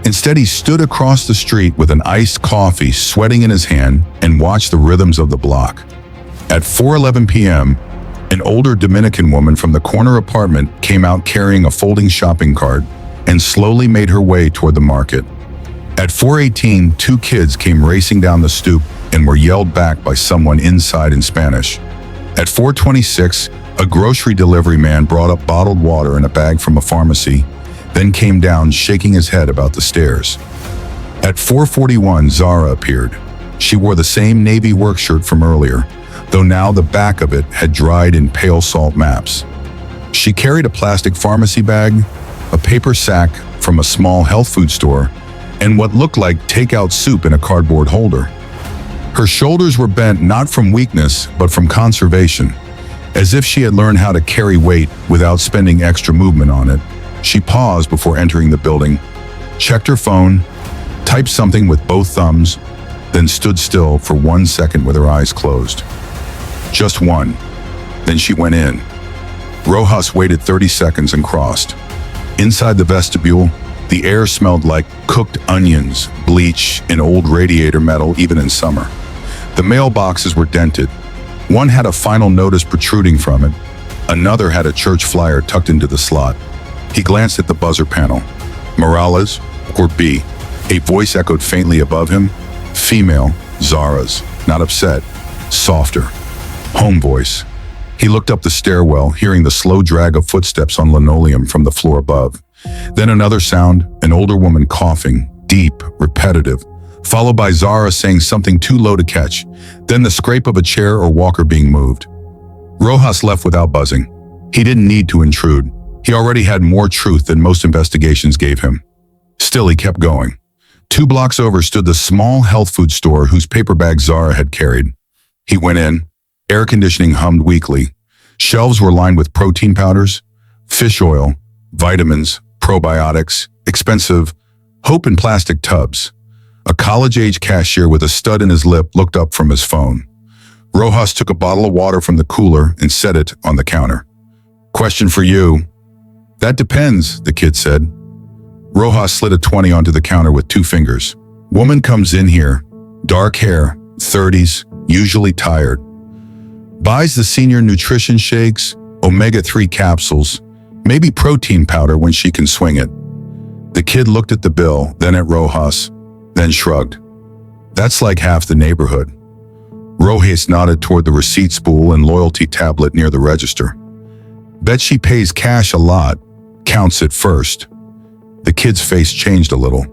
Instead, he stood across the street with an iced coffee sweating in his hand and watched the rhythms of the block. At 4:11 p.m., an older Dominican woman from the corner apartment came out carrying a folding shopping cart and slowly made her way toward the market. At 4:18, 2 kids came racing down the stoop and were yelled back by someone inside in Spanish. At 4:26, a grocery delivery man brought up bottled water in a bag from a pharmacy, then came down shaking his head about the stairs. At 4:41, Zara appeared. She wore the same navy work shirt from earlier, though now the back of it had dried in pale salt maps. She carried a plastic pharmacy bag, a paper sack from a small health food store, and what looked like takeout soup in a cardboard holder. Her shoulders were bent not from weakness, but from conservation, as if she had learned how to carry weight without spending extra movement on it. She paused before entering the building, checked her phone, typed something with both thumbs, then stood still for 1 second with her eyes closed. Just one. Then she went in. Rojas waited 30 seconds and crossed. Inside the vestibule, the air smelled like cooked onions, bleach, and old radiator metal even in summer. The mailboxes were dented. One had a final notice protruding from it. Another had a church flyer tucked into the slot. He glanced at the buzzer panel. Morales or B? A voice echoed faintly above him. Female, Zara's. Not upset. Softer. Home voice. He looked up the stairwell, hearing the slow drag of footsteps on linoleum from the floor above. Then another sound, an older woman coughing, deep, repetitive, followed by Zara saying something too low to catch, then the scrape of a chair or walker being moved. Rojas left without buzzing. He didn't need to intrude. He already had more truth than most investigations gave him. Still, he kept going. 2 blocks over stood the small health food store whose paper bag Zara had carried. He went in. Air conditioning hummed weakly. Shelves were lined with protein powders, fish oil, vitamins, probiotics, expensive, hope in plastic tubs. A college-age cashier with a stud in his lip looked up from his phone. Rojas took a bottle of water from the cooler and set it on the counter. Question for you. That depends, the kid said. Rojas slid a 20 onto the counter with 2 fingers. Woman comes in here, dark hair, 30s, usually tired. Buys the senior nutrition shakes, omega-3 capsules, maybe protein powder when she can swing it. The kid looked at the bill, then at Rojas, then shrugged. That's like half the neighborhood. Rojas nodded toward the receipt spool and loyalty tablet near the register. Bet she pays cash a lot, counts it first. The kid's face changed a little.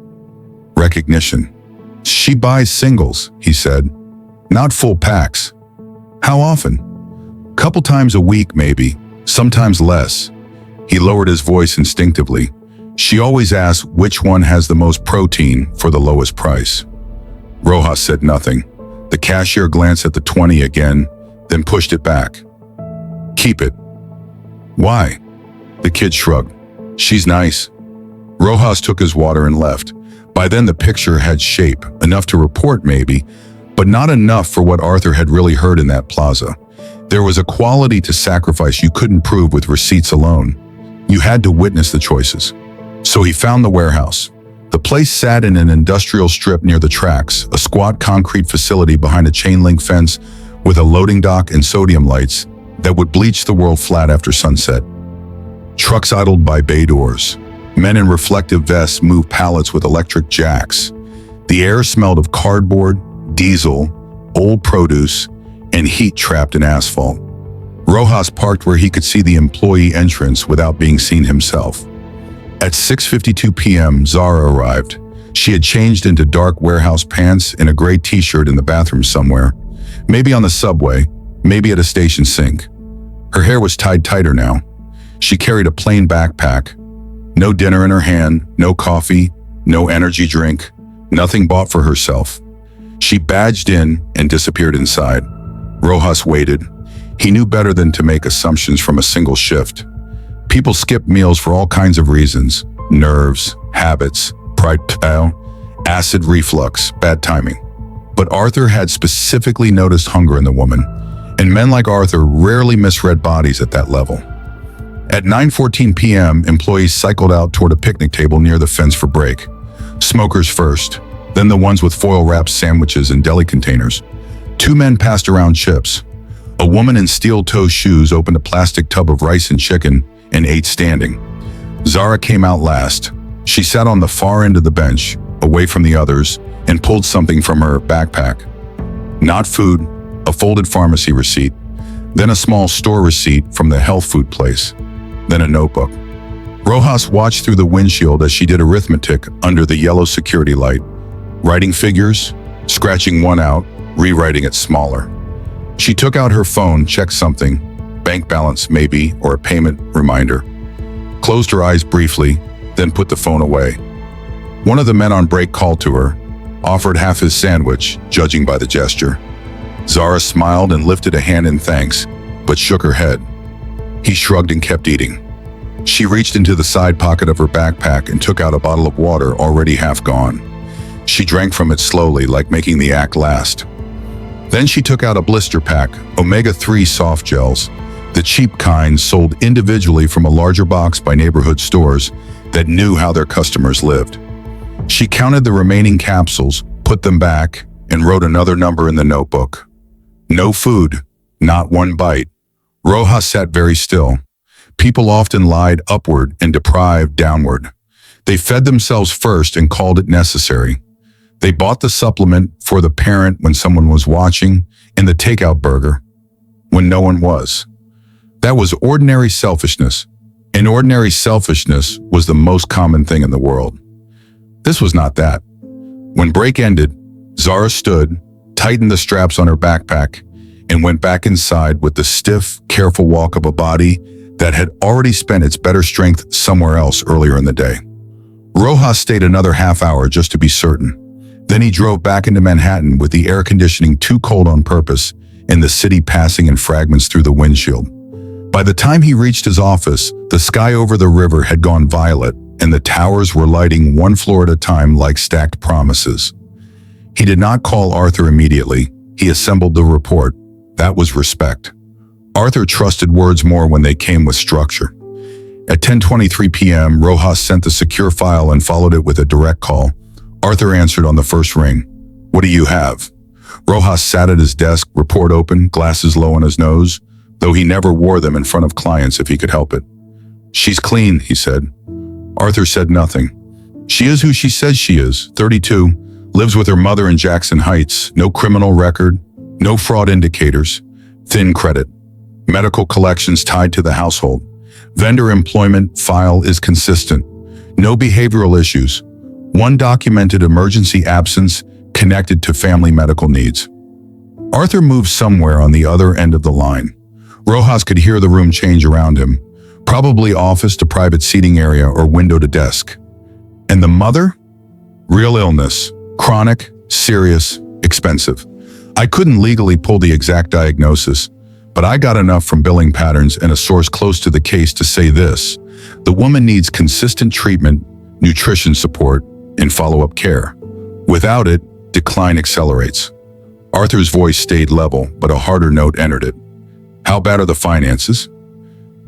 Recognition. She buys singles, he said. Not full packs. How often? Couple times a week, maybe. Sometimes less. He lowered his voice instinctively. She always asks which one has the most protein for the lowest price. Rojas said nothing. The cashier glanced at the 20 again, then pushed it back. Keep it. Why? The kid shrugged. She's nice. Rojas took his water and left. By then the picture had shape, enough to report maybe, but not enough for what Arthur had really heard in that plaza. There was a quality to sacrifice you couldn't prove with receipts alone. You had to witness the choices. So he found the warehouse. The place sat in an industrial strip near the tracks, a squat concrete facility behind a chain-link fence with a loading dock and sodium lights that would bleach the world flat after sunset. Trucks idled by bay doors. Men in reflective vests moved pallets with electric jacks. The air smelled of cardboard, diesel, old produce, and heat trapped in asphalt. Rojas parked where he could see the employee entrance without being seen himself. At 6:52 p.m., Zara arrived. She had changed into dark warehouse pants and a gray t-shirt in the bathroom somewhere. Maybe on the subway, maybe at a station sink. Her hair was tied tighter now. She carried a plain backpack. No dinner in her hand, no coffee, no energy drink, nothing bought for herself. She badged in and disappeared inside. Rojas waited. He knew better than to make assumptions from a single shift. People skip meals for all kinds of reasons. Nerves, habits, pride, acid reflux, bad timing. But Arthur had specifically noticed hunger in the woman, and men like Arthur rarely misread bodies at that level. At 9:14 p.m., employees cycled out toward a picnic table near the fence for break. Smokers first, then the ones with foil-wrapped sandwiches and deli containers. 2 men passed around chips. A woman in steel-toe shoes opened a plastic tub of rice and chicken and ate standing. Zara came out last. She sat on the far end of the bench, away from the others, and pulled something from her backpack. Not food, a folded pharmacy receipt, then a small store receipt from the health food place, then a notebook. Rojas watched through the windshield as she did arithmetic under the yellow security light, writing figures, scratching one out, rewriting it smaller. She took out her phone, checked something, bank balance maybe, or a payment reminder. Closed her eyes briefly, then put the phone away. One of the men on break called to her, offered half his sandwich, judging by the gesture. Zara smiled and lifted a hand in thanks, but shook her head. He shrugged and kept eating. She reached into the side pocket of her backpack and took out a bottle of water already half gone. She drank from it slowly, like making the act last. Then she took out a blister pack, omega-3 soft gels, the cheap kind sold individually from a larger box by neighborhood stores that knew how their customers lived. She counted the remaining capsules, put them back, and wrote another number in the notebook. No food, not one bite. Rojas sat very still. People often lied upward and deprived downward. They fed themselves first and called it necessary. They bought the supplement for the parent when someone was watching, and the takeout burger when no one was. That was ordinary selfishness, and ordinary selfishness was the most common thing in the world. This was not that. When break ended, Zara stood, tightened the straps on her backpack, and went back inside with the stiff, careful walk of a body that had already spent its better strength somewhere else earlier in the day. Rojas stayed another half hour just to be certain. Then he drove back into Manhattan with the air conditioning too cold on purpose and the city passing in fragments through the windshield. By the time he reached his office, the sky over the river had gone violet and the towers were lighting one floor at a time like stacked promises. He did not call Arthur immediately. He assembled the report. That was respect. Arthur trusted words more when they came with structure. At 10:23 p.m., Rojas sent the secure file and followed it with a direct call. Arthur answered on the first ring. "What do you have?" Rojas sat at his desk, report open, glasses low on his nose, though he never wore them in front of clients if he could help it. "She's clean," he said. Arthur said nothing. "She is who she says she is, 32, lives with her mother in Jackson Heights, no criminal record, no fraud indicators, thin credit, medical collections tied to the household. Vendor employment file is consistent, no behavioral issues, one documented emergency absence connected to family medical needs." Arthur moved somewhere on the other end of the line. Rojas could hear the room change around him, probably office to private seating area or window to desk. And the mother? Real illness, chronic, serious, expensive. I couldn't legally pull the exact diagnosis, but I got enough from billing patterns and a source close to the case to say this: the woman needs consistent treatment, nutrition support, and follow-up care. Without it, decline accelerates. Arthur's voice stayed level, but a harder note entered it. "How bad are the finances?"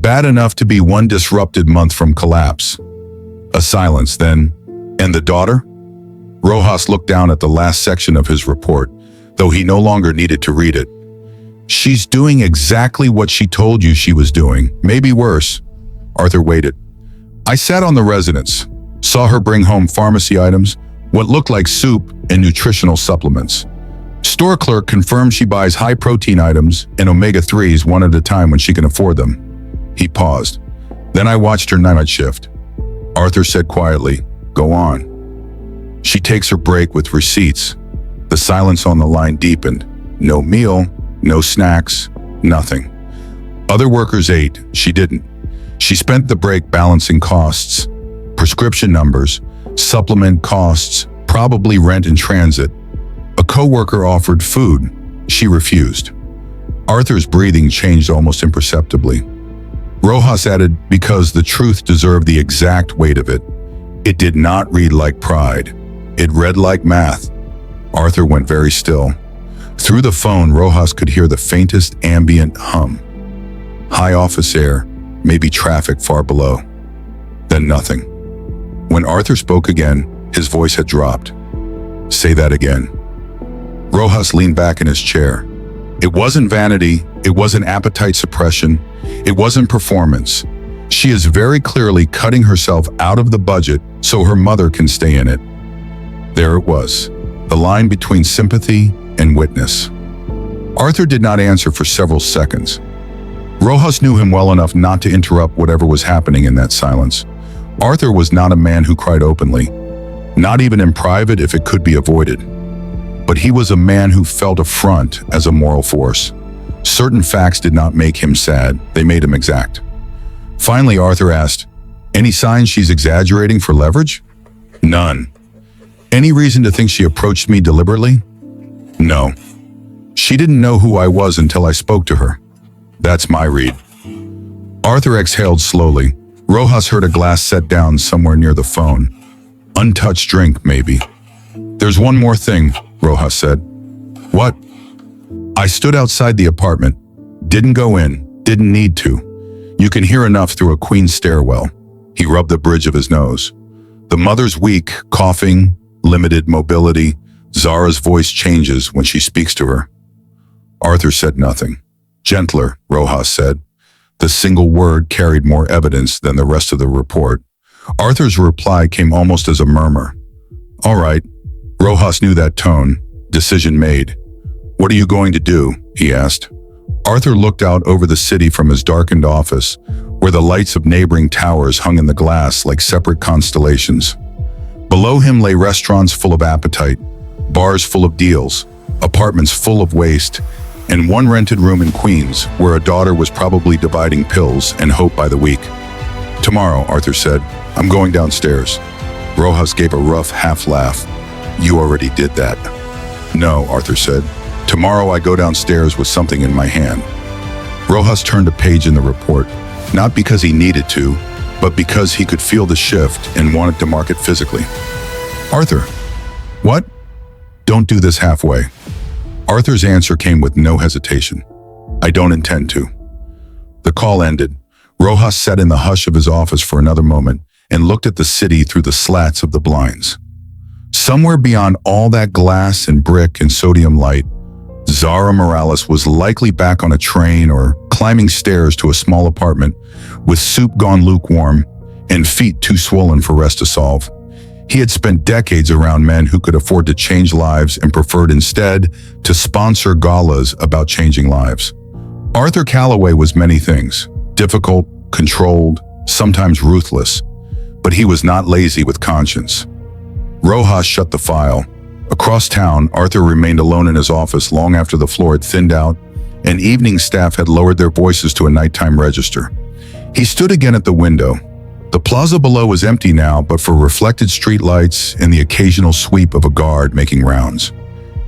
"Bad enough to be one disrupted month from collapse." A silence then. "And the daughter?" Rojas looked down at the last section of his report, though he no longer needed to read it. "She's doing exactly what she told you she was doing, maybe worse." Arthur waited. "I sat on the residence, saw her bring home pharmacy items, what looked like soup and nutritional supplements. Store clerk confirmed she buys high-protein items and omega-3s one at a time when she can afford them." He paused. "Then I watched her night shift." Arthur said quietly, "Go on." "She takes her break with receipts." The silence on the line deepened. No meal, no snacks, nothing. Other workers ate, she didn't. She spent the break balancing costs, prescription numbers, supplement costs, probably rent in transit. A coworker offered food. She refused. Arthur's breathing changed almost imperceptibly. Rojas added, "Because the truth deserved the exact weight of it. It did not read like pride. It read like math." Arthur went very still. Through the phone, Rojas could hear the faintest ambient hum. High office air, maybe traffic far below. Then nothing. When Arthur spoke again, his voice had dropped. "Say that again." Rojas leaned back in his chair. "It wasn't vanity, it wasn't appetite suppression, it wasn't performance. She is very clearly cutting herself out of the budget so her mother can stay in it." There it was, the line between sympathy and witness. Arthur did not answer for several seconds. Rojas knew him well enough not to interrupt whatever was happening in that silence. Arthur was not a man who cried openly, not even in private if it could be avoided. But he was a man who felt affront as a moral force. Certain facts did not make him sad, they made him exact. Finally, Arthur asked, "Any signs she's exaggerating for leverage?" "None." "Any reason to think she approached me deliberately?" "No. She didn't know who I was until I spoke to her. That's my read." Arthur exhaled slowly. Rojas heard a glass set down somewhere near the phone. Untouched drink, maybe. "There's one more thing," Rojas said. "What?" "I stood outside the apartment. Didn't go in. Didn't need to. You can hear enough through a queen stairwell." He rubbed the bridge of his nose. "The mother's weak, coughing, limited mobility. Zara's voice changes when she speaks to her." Arthur said nothing. "Gentler," Rojas said. The single word carried more evidence than the rest of the report. Arthur's reply came almost as a murmur. "All right." Rojas knew that tone. Decision made. "What are you going to do?" he asked. Arthur looked out over the city from his darkened office, where the lights of neighboring towers hung in the glass like separate constellations. Below him lay restaurants full of appetite, bars full of deals, apartments full of waste, and one rented room in Queens where a daughter was probably dividing pills and hope by the week. "Tomorrow," Arthur said, "I'm going downstairs." Rojas gave a rough half laugh. "You already did that." "No," Arthur said. "Tomorrow I go downstairs with something in my hand." Rojas turned a page in the report, not because he needed to, but because he could feel the shift and wanted to mark it physically. "Arthur." "What?" "Don't do this halfway." Arthur's answer came with no hesitation. "I don't intend to." The call ended. Rojas sat in the hush of his office for another moment and looked at the city through the slats of the blinds. Somewhere beyond all that glass and brick and sodium light, Zara Morales was likely back on a train or climbing stairs to a small apartment with soup gone lukewarm and feet too swollen for rest to solve. He had spent decades around men who could afford to change lives and preferred instead to sponsor galas about changing lives. Arthur Calloway was many things: difficult, controlled, sometimes ruthless, but he was not lazy with conscience. Rojas shut the file. Across town, Arthur remained alone in his office long after the floor had thinned out and evening staff had lowered their voices to a nighttime register. He stood again at the window. The plaza below was empty now, but for reflected streetlights and the occasional sweep of a guard making rounds.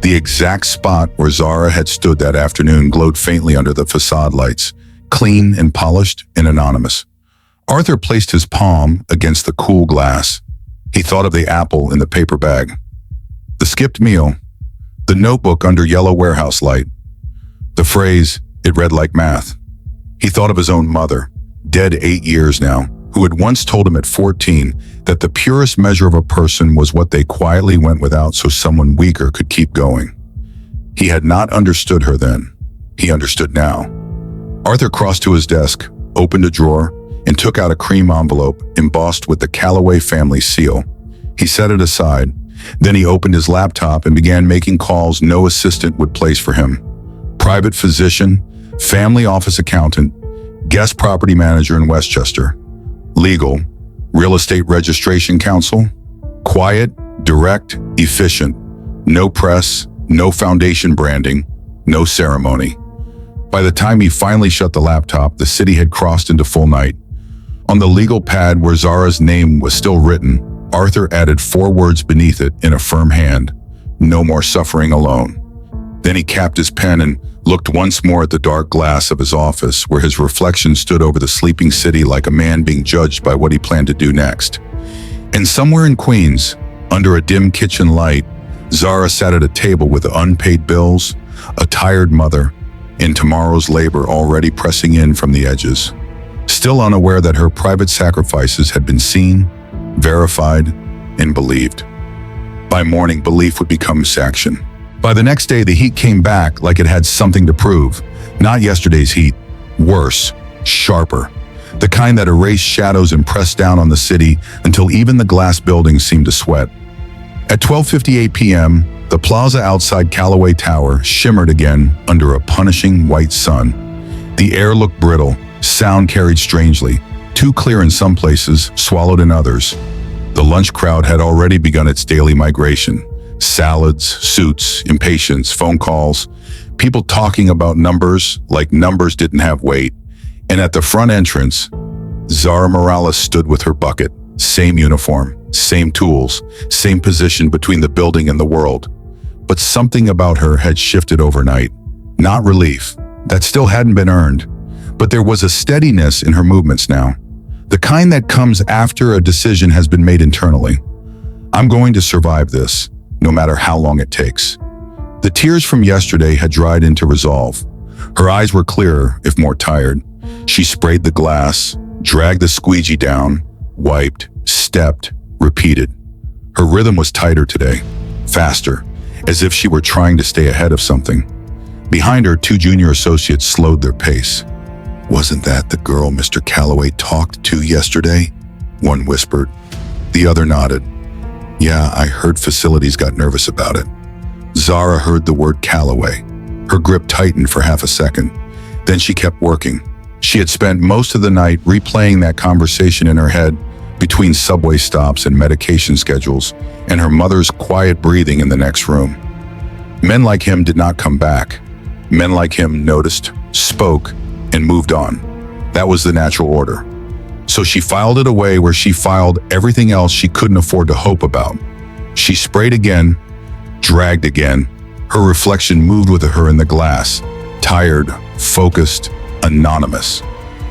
The exact spot where Zara had stood that afternoon glowed faintly under the facade lights, clean and polished and anonymous. Arthur placed his palm against the cool glass. He thought of the apple in the paper bag, the skipped meal, the notebook under yellow warehouse light, the phrase, "It read like math." He thought of his own mother, dead 8 years now, who had once told him at 14 that the purest measure of a person was what they quietly went without so someone weaker could keep going. He had not understood her then. He understood now. Arthur crossed to his desk, opened a drawer, and took out a cream envelope embossed with the Calloway family seal. He set it aside. Then he opened his laptop and began making calls no assistant would place for him. Private physician, family office accountant, guest property manager in Westchester. Legal, real estate registration counsel. Quiet, direct, efficient. No press, no foundation branding, no ceremony. By the time he finally shut the laptop, the city had crossed into full night. On the legal pad where Zara's name was still written, Arthur added 4 words beneath it in a firm hand: "No more suffering alone." Then he capped his pen and looked once more at the dark glass of his office, where his reflection stood over the sleeping city like a man being judged by what he planned to do next. And somewhere in Queens, under a dim kitchen light, Zara sat at a table with unpaid bills, a tired mother, and tomorrow's labor already pressing in from the edges. Still unaware that her private sacrifices had been seen, verified, and believed. By morning, belief would become action. By the next day, the heat came back like it had something to prove. Not yesterday's heat, worse, sharper. The kind that erased shadows and pressed down on the city until even the glass buildings seemed to sweat. At 12:58 p.m., the plaza outside Calloway Tower shimmered again under a punishing white sun. The air looked brittle, sound carried strangely, too clear in some places, swallowed in others. The lunch crowd had already begun its daily migration. Salads, suits, impatience, phone calls, people talking about numbers like numbers didn't have weight. And at the front entrance, Zara Morales stood with her bucket, same uniform, same tools, same position between the building and the world. But something about her had shifted overnight. Not relief, that still hadn't been earned, but there was a steadiness in her movements now, the kind that comes after a decision has been made internally. I'm going to survive this, no matter how long it takes. The tears from yesterday had dried into resolve. Her eyes were clearer, if more tired. She sprayed the glass, dragged the squeegee down, wiped, stepped, repeated. Her rhythm was tighter today, faster, as if she were trying to stay ahead of something. Behind her, 2 junior associates slowed their pace. "Wasn't that the girl Mr. Calloway talked to yesterday?" one whispered. The other nodded. "Yeah, I heard facilities got nervous about it." Zara heard the word Calloway. Her grip tightened for half a second. Then she kept working. She had spent most of the night replaying that conversation in her head between subway stops and medication schedules and her mother's quiet breathing in the next room. Men like him did not come back. Men like him noticed, spoke, and moved on. That was the natural order. So she filed it away where she filed everything else she couldn't afford to hope about. She sprayed again, dragged again. Her reflection moved with her in the glass, tired, focused, anonymous.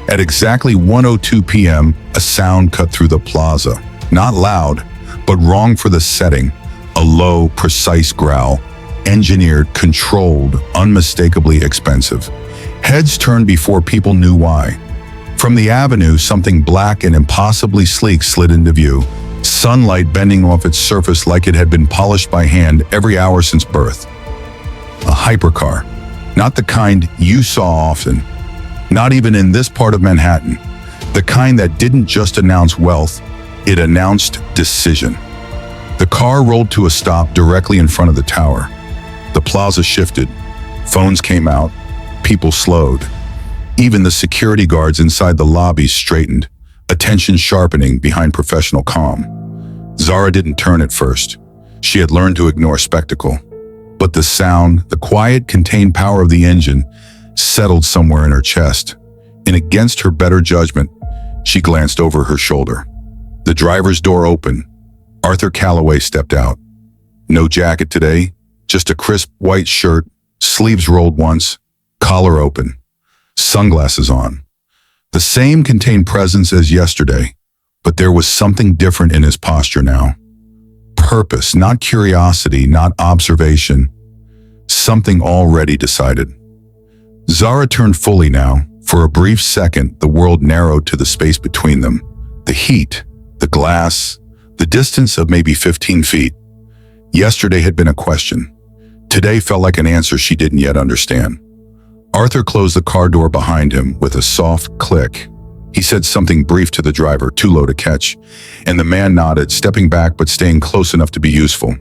At exactly 1:02 p.m., a sound cut through the plaza. Not loud, but wrong for the setting. A low, precise growl. Engineered, controlled, unmistakably expensive. Heads turned before people knew why. From the avenue, something black and impossibly sleek slid into view, sunlight bending off its surface like it had been polished by hand every hour since birth. A hypercar. Not the kind you saw often. Not even in this part of Manhattan. The kind that didn't just announce wealth, it announced decision. The car rolled to a stop directly in front of the tower. The plaza shifted. Phones came out. People slowed. Even the security guards inside the lobby straightened, attention sharpening behind professional calm. Zara didn't turn at first. She had learned to ignore spectacle. But the sound, the quiet, contained power of the engine, settled somewhere in her chest. And against her better judgment, she glanced over her shoulder. The driver's door opened. Arthur Calloway stepped out. No jacket today, just a crisp white shirt, sleeves rolled once, collar open, sunglasses on. The same contained presence as yesterday, but there was something different in his posture now. Purpose, not curiosity, not observation. Something already decided. Zara turned fully now. For a brief second, the world narrowed to the space between them. The heat, the glass, the distance of maybe 15 feet. Yesterday had been a question. Today felt like an answer she didn't yet understand. Arthur closed the car door behind him with a soft click. He said something brief to the driver, too low to catch, and the man nodded, stepping back but staying close enough to be useful.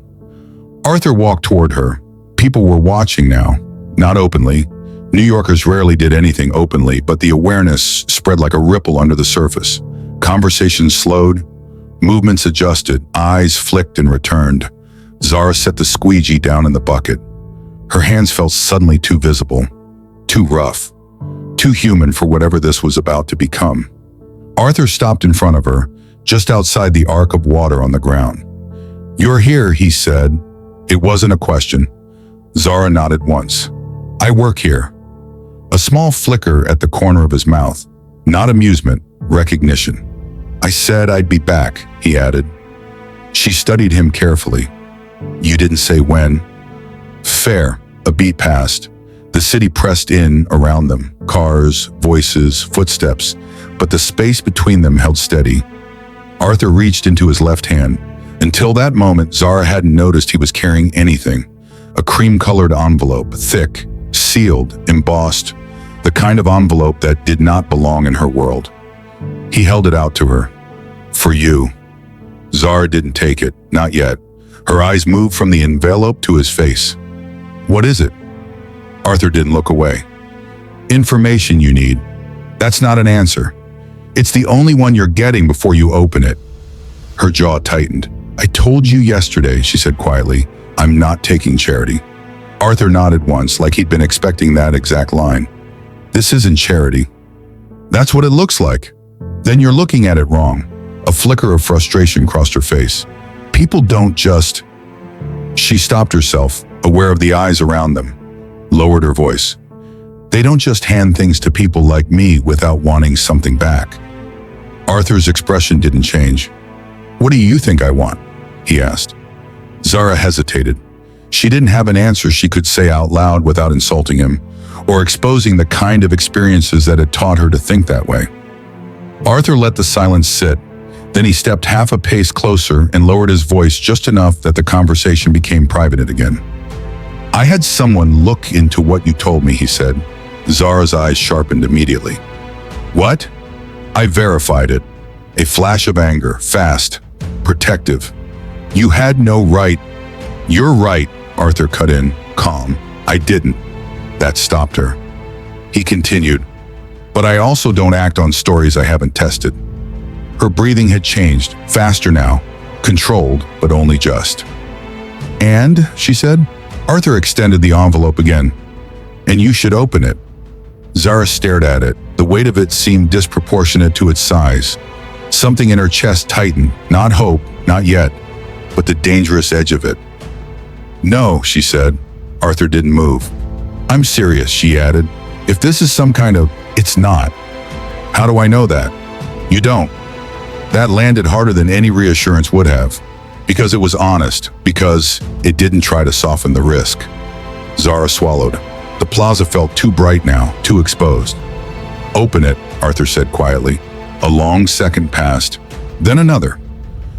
Arthur walked toward her. People were watching now, not openly. New Yorkers rarely did anything openly, but the awareness spread like a ripple under the surface. Conversations slowed, movements adjusted, eyes flicked and returned. Zara set the squeegee down in the bucket. Her hands felt suddenly too visible, too rough, too human for whatever this was about to become. Arthur stopped in front of her, just outside the arc of water on the ground. "You're here," he said. It wasn't a question. Zara nodded once. "I work here." A small flicker at the corner of his mouth. Not amusement, recognition. "I said I'd be back," he added. She studied him carefully. "You didn't say when." Fair. A beat passed. The city pressed in around them. Cars, voices, footsteps. But the space between them held steady. Arthur reached into his left hand. Until that moment, Zara hadn't noticed he was carrying anything. A cream-colored envelope, thick, sealed, embossed. The kind of envelope that did not belong in her world. He held it out to her. "For you." Zara didn't take it, not yet. Her eyes moved from the envelope to his face. "What is it?" Arthur didn't look away. "Information you need. That's not an answer. It's the only one you're getting before you open it." Her jaw tightened. "I told you yesterday," she said quietly, "I'm not taking charity." Arthur nodded once, like he'd been expecting that exact line. "This isn't charity." "That's what it looks like." "Then you're looking at it wrong." A flicker of frustration crossed her face. "People don't just..." She stopped herself, aware of the eyes around them, lowered her voice. "They don't just hand things to people like me without wanting something back." Arthur's expression didn't change. "What do you think I want?" he asked. Zara hesitated. She didn't have an answer she could say out loud without insulting him, or exposing the kind of experiences that had taught her to think that way. Arthur let the silence sit. Then he stepped half a pace closer and lowered his voice just enough that the conversation became private again. "I had someone look into what you told me," he said. Zara's eyes sharpened immediately. "What?" "I verified it." A flash of anger, fast, protective. "You had no right." "You're right," Arthur cut in, calm. "I didn't." That stopped her. He continued, "But I also don't act on stories I haven't tested." Her breathing had changed, faster now, controlled, but only just. "And," she said. Arthur extended the envelope again. "And you should open it." Zara stared at it. The weight of it seemed disproportionate to its size. Something in her chest tightened, not hope, not yet, but the dangerous edge of it. "No," she said. Arthur didn't move. "I'm serious," she added. "If this is some kind of..." "It's not." "How do I know that?" "You don't." That landed harder than any reassurance would have. Because it was honest, because it didn't try to soften the risk. Zara swallowed. The plaza felt too bright now, too exposed. "Open it," Arthur said quietly. A long second passed, then another.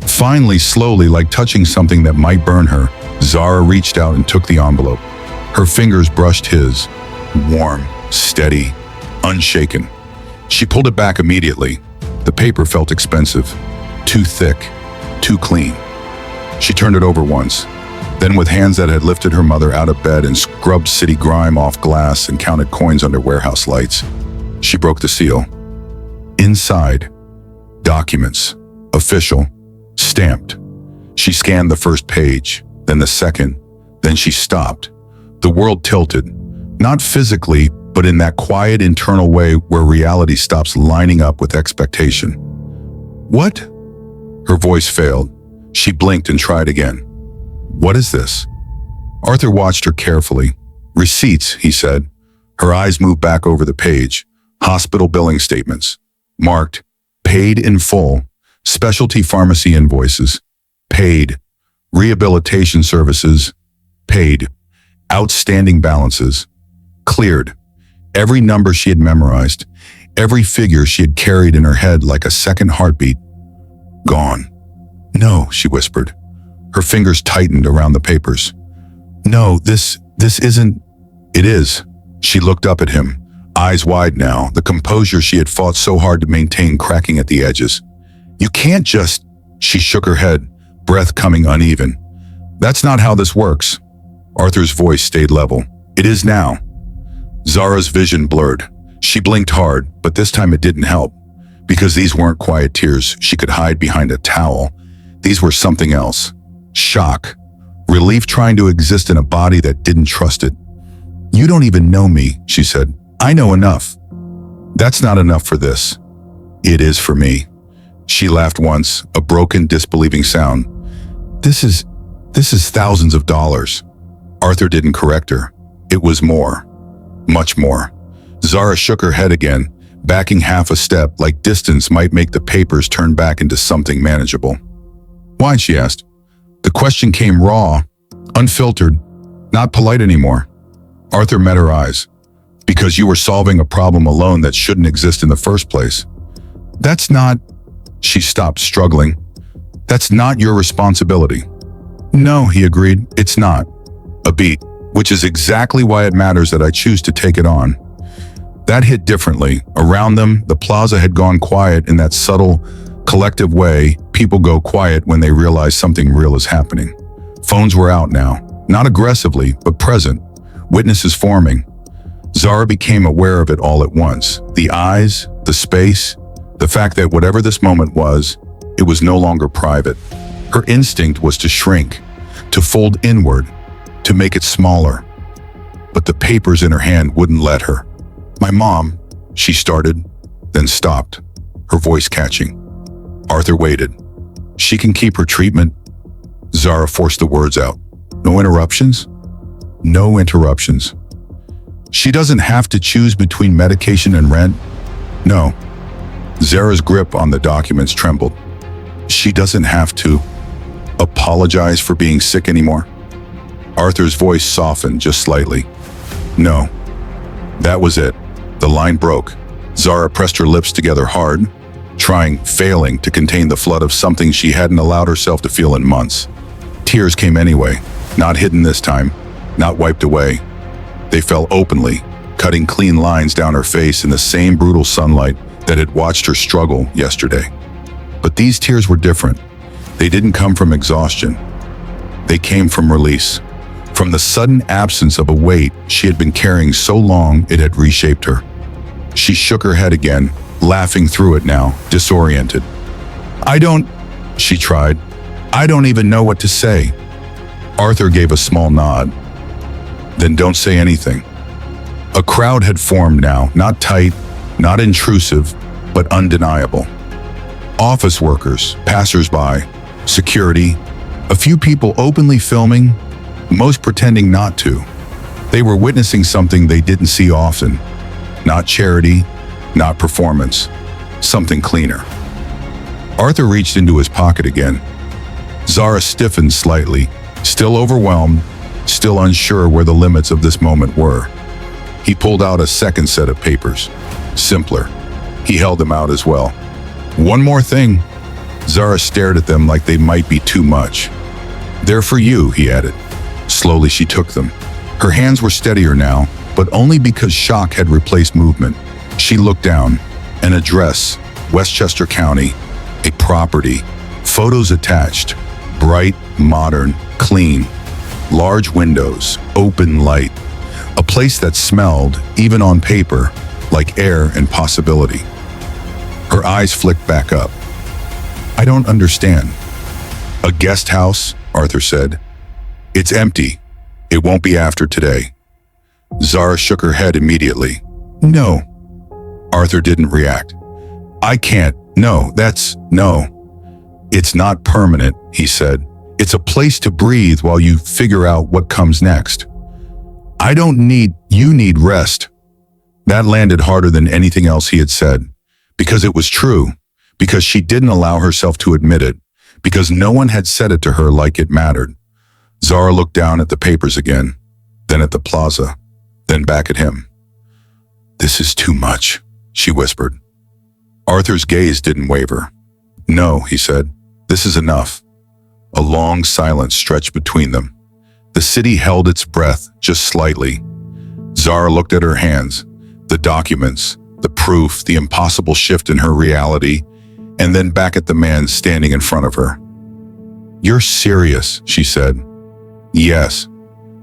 Finally, slowly, like touching something that might burn her, Zara reached out and took the envelope. Her fingers brushed his, warm, steady, unshaken. She pulled it back immediately. The paper felt expensive, too thick, too clean. She turned it over once, then with hands that had lifted her mother out of bed and scrubbed city grime off glass and counted coins under warehouse lights, she broke the seal. Inside, documents, official, stamped. She scanned the first page, then the second, then she stopped. The world tilted, not physically, but in that quiet internal way where reality stops lining up with expectation. "What?" Her voice failed. She blinked and tried again. "What is this?" Arthur watched her carefully. "Receipts," he said. Her eyes moved back over the page. Hospital billing statements. Marked, paid in full. Specialty pharmacy invoices. Paid. Rehabilitation services. Paid. Outstanding balances. Cleared. Every number she had memorized. Every figure she had carried in her head like a second heartbeat. Gone. "No," she whispered. Her fingers tightened around the papers. "No, this isn't..." "It is." She looked up at him, eyes wide now, the composure she had fought so hard to maintain cracking at the edges. "You can't just..." She shook her head, breath coming uneven. "That's not how this works." Arthur's voice stayed level. "It is now." Zara's vision blurred. She blinked hard, but this time it didn't help. Because these weren't quiet tears she could hide behind a towel. These were something else. Shock. Relief trying to exist in a body that didn't trust it. "You don't even know me," she said. "I know enough." "That's not enough for this." "It is for me." She laughed once, a broken, disbelieving sound. This is thousands of dollars." Arthur didn't correct her. It was more. Much more. Zara shook her head again, backing half a step like distance might make the papers turn back into something manageable. "Why?" she asked. The question came raw, unfiltered, not polite anymore. Arthur met her eyes. "Because you were solving a problem alone that shouldn't exist in the first place." "That's not..." She stopped, struggling. "That's not your responsibility." "No," he agreed, "it's not." A beat, which is exactly why it matters that I choose to take it on. That hit differently. Around them, the plaza had gone quiet in that subtle, collective way people go quiet when they realize something real is happening. Phones were out now, not aggressively, but present, witnesses forming. Zara became aware of it all at once. The eyes, the space, the fact that whatever this moment was, it was no longer private. Her instinct was to shrink, to fold inward, to make it smaller. But the papers in her hand wouldn't let her. "My mom," she started, then stopped, her voice catching. Arthur waited. "She can keep her treatment." Zara forced the words out. "No interruptions?" "No interruptions." "She doesn't have to choose between medication and rent?" "No." Zara's grip on the documents trembled. "She doesn't have to apologize for being sick anymore?" Arthur's voice softened just slightly. "No." That was it. The line broke. Zara pressed her lips together hard, failing to contain the flood of something she hadn't allowed herself to feel in months. Tears came anyway, not hidden this time, not wiped away. They fell openly, cutting clean lines down her face in the same brutal sunlight that had watched her struggle yesterday. But these tears were different. They didn't come from exhaustion. They came from release. From the sudden absence of a weight she had been carrying so long it had reshaped her. She shook her head again, laughing through it now, disoriented. She tried. "I don't even know what to say." Arthur gave a small nod. "Then don't say anything." A crowd had formed now, not tight, not intrusive, but undeniable. Office workers, passers-by, security, a few people openly filming, most pretending not to. They were witnessing something they didn't see often. Not charity, not performance, something cleaner. Arthur reached into his pocket again. Zara stiffened slightly, still overwhelmed, still unsure where the limits of this moment were. He pulled out a second set of papers. Simpler. He held them out as well. One more thing. Zara stared at them like they might be too much. They're for you, he added. Slowly she took them. Her hands were steadier now, but only because shock had replaced movement. She looked down. An address, Westchester County, a property, photos attached, bright, modern, clean, large windows, open light, a place that smelled, even on paper, like air and possibility. Her eyes flicked back up. I don't understand. A guest house, Arthur said. It's empty. It won't be after today. Zara shook her head immediately. No. Arthur didn't react. I can't. No. It's not permanent, he said. It's a place to breathe while you figure out what comes next. You need rest. That landed harder than anything else he had said. Because it was true. Because she didn't allow herself to admit it. Because no one had said it to her like it mattered. Zara looked down at the papers again, then at the plaza, then back at him. This is too much, she whispered. Arthur's gaze didn't waver. No, he said. This is enough. A long silence stretched between them. The city held its breath just slightly. Zara looked at her hands, the documents, the proof, the impossible shift in her reality, and then back at the man standing in front of her. You're serious, she said. Yes.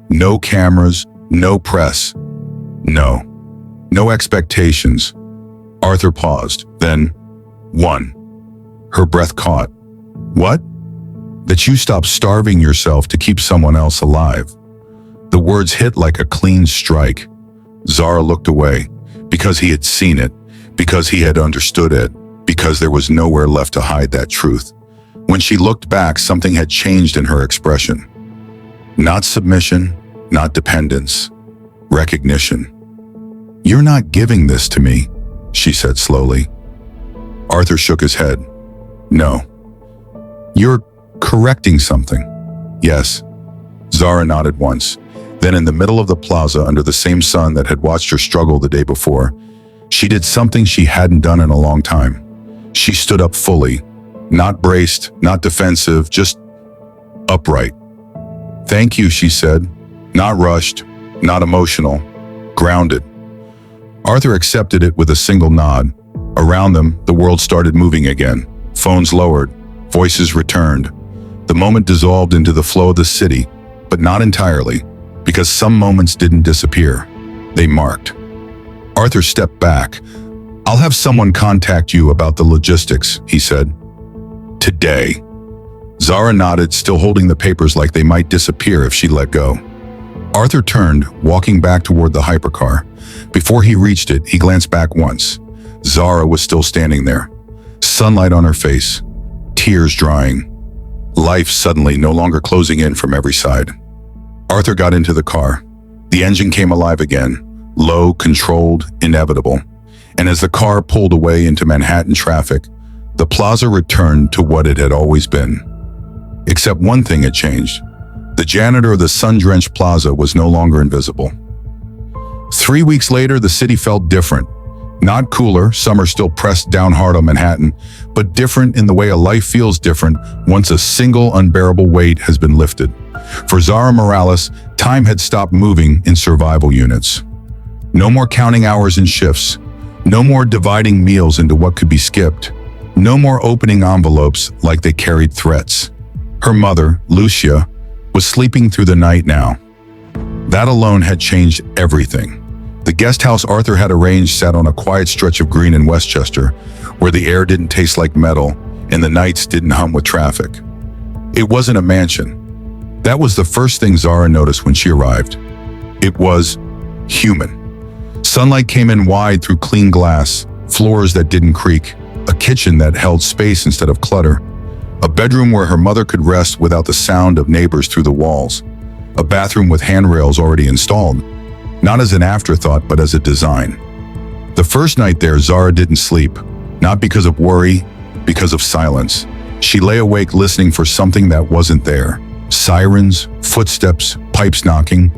No cameras, no press. No. No expectations. Arthur paused, then, 1. Her breath caught. What? That you stop starving yourself to keep someone else alive. The words hit like a clean strike. Zara looked away, because he had seen it, because he had understood it, because there was nowhere left to hide that truth. When she looked back, something had changed in her expression. Not submission, not dependence, recognition. You're not giving this to me, she said slowly. Arthur shook his head. No. You're correcting something. Yes. Zara nodded once. Then in the middle of the plaza, under the same sun that had watched her struggle the day before, she did something she hadn't done in a long time. She stood up fully, not braced, not defensive, just upright. Thank you, she said, not rushed, not emotional, grounded. Arthur accepted it with a single nod. Around them, the world started moving again. Phones lowered, voices returned. The moment dissolved into the flow of the city, but not entirely, because some moments didn't disappear. They marked. Arthur stepped back. I'll have someone contact you about the logistics, he said. Today. Zara nodded, still holding the papers like they might disappear if she let go. Arthur turned, walking back toward the hypercar. Before he reached it, he glanced back once. Zara was still standing there. Sunlight on her face, tears drying. Life suddenly no longer closing in from every side. Arthur got into the car. The engine came alive again, low, controlled, inevitable. And as the car pulled away into Manhattan traffic, the plaza returned to what it had always been. Except one thing had changed. The janitor of the sun-drenched plaza was no longer invisible. 3 weeks later, the city felt different. Not cooler, summer still pressed down hard on Manhattan, but different in the way a life feels different once a single unbearable weight has been lifted. For Zara Morales, time had stopped moving in survival units. No more counting hours and shifts. No more dividing meals into what could be skipped. No more opening envelopes like they carried threats. Her mother, Lucia, was sleeping through the night now. That alone had changed everything. The guest house Arthur had arranged sat on a quiet stretch of green in Westchester, where the air didn't taste like metal and the nights didn't hum with traffic. It wasn't a mansion. That was the first thing Zara noticed when she arrived. It was human. Sunlight came in wide through clean glass, floors that didn't creak, a kitchen that held space instead of clutter, a bedroom where her mother could rest without the sound of neighbors through the walls, a bathroom with handrails already installed, not as an afterthought but as a design. The first night there, Zara didn't sleep, not because of worry, because of silence. She lay awake listening for something that wasn't there. Sirens, footsteps, pipes knocking,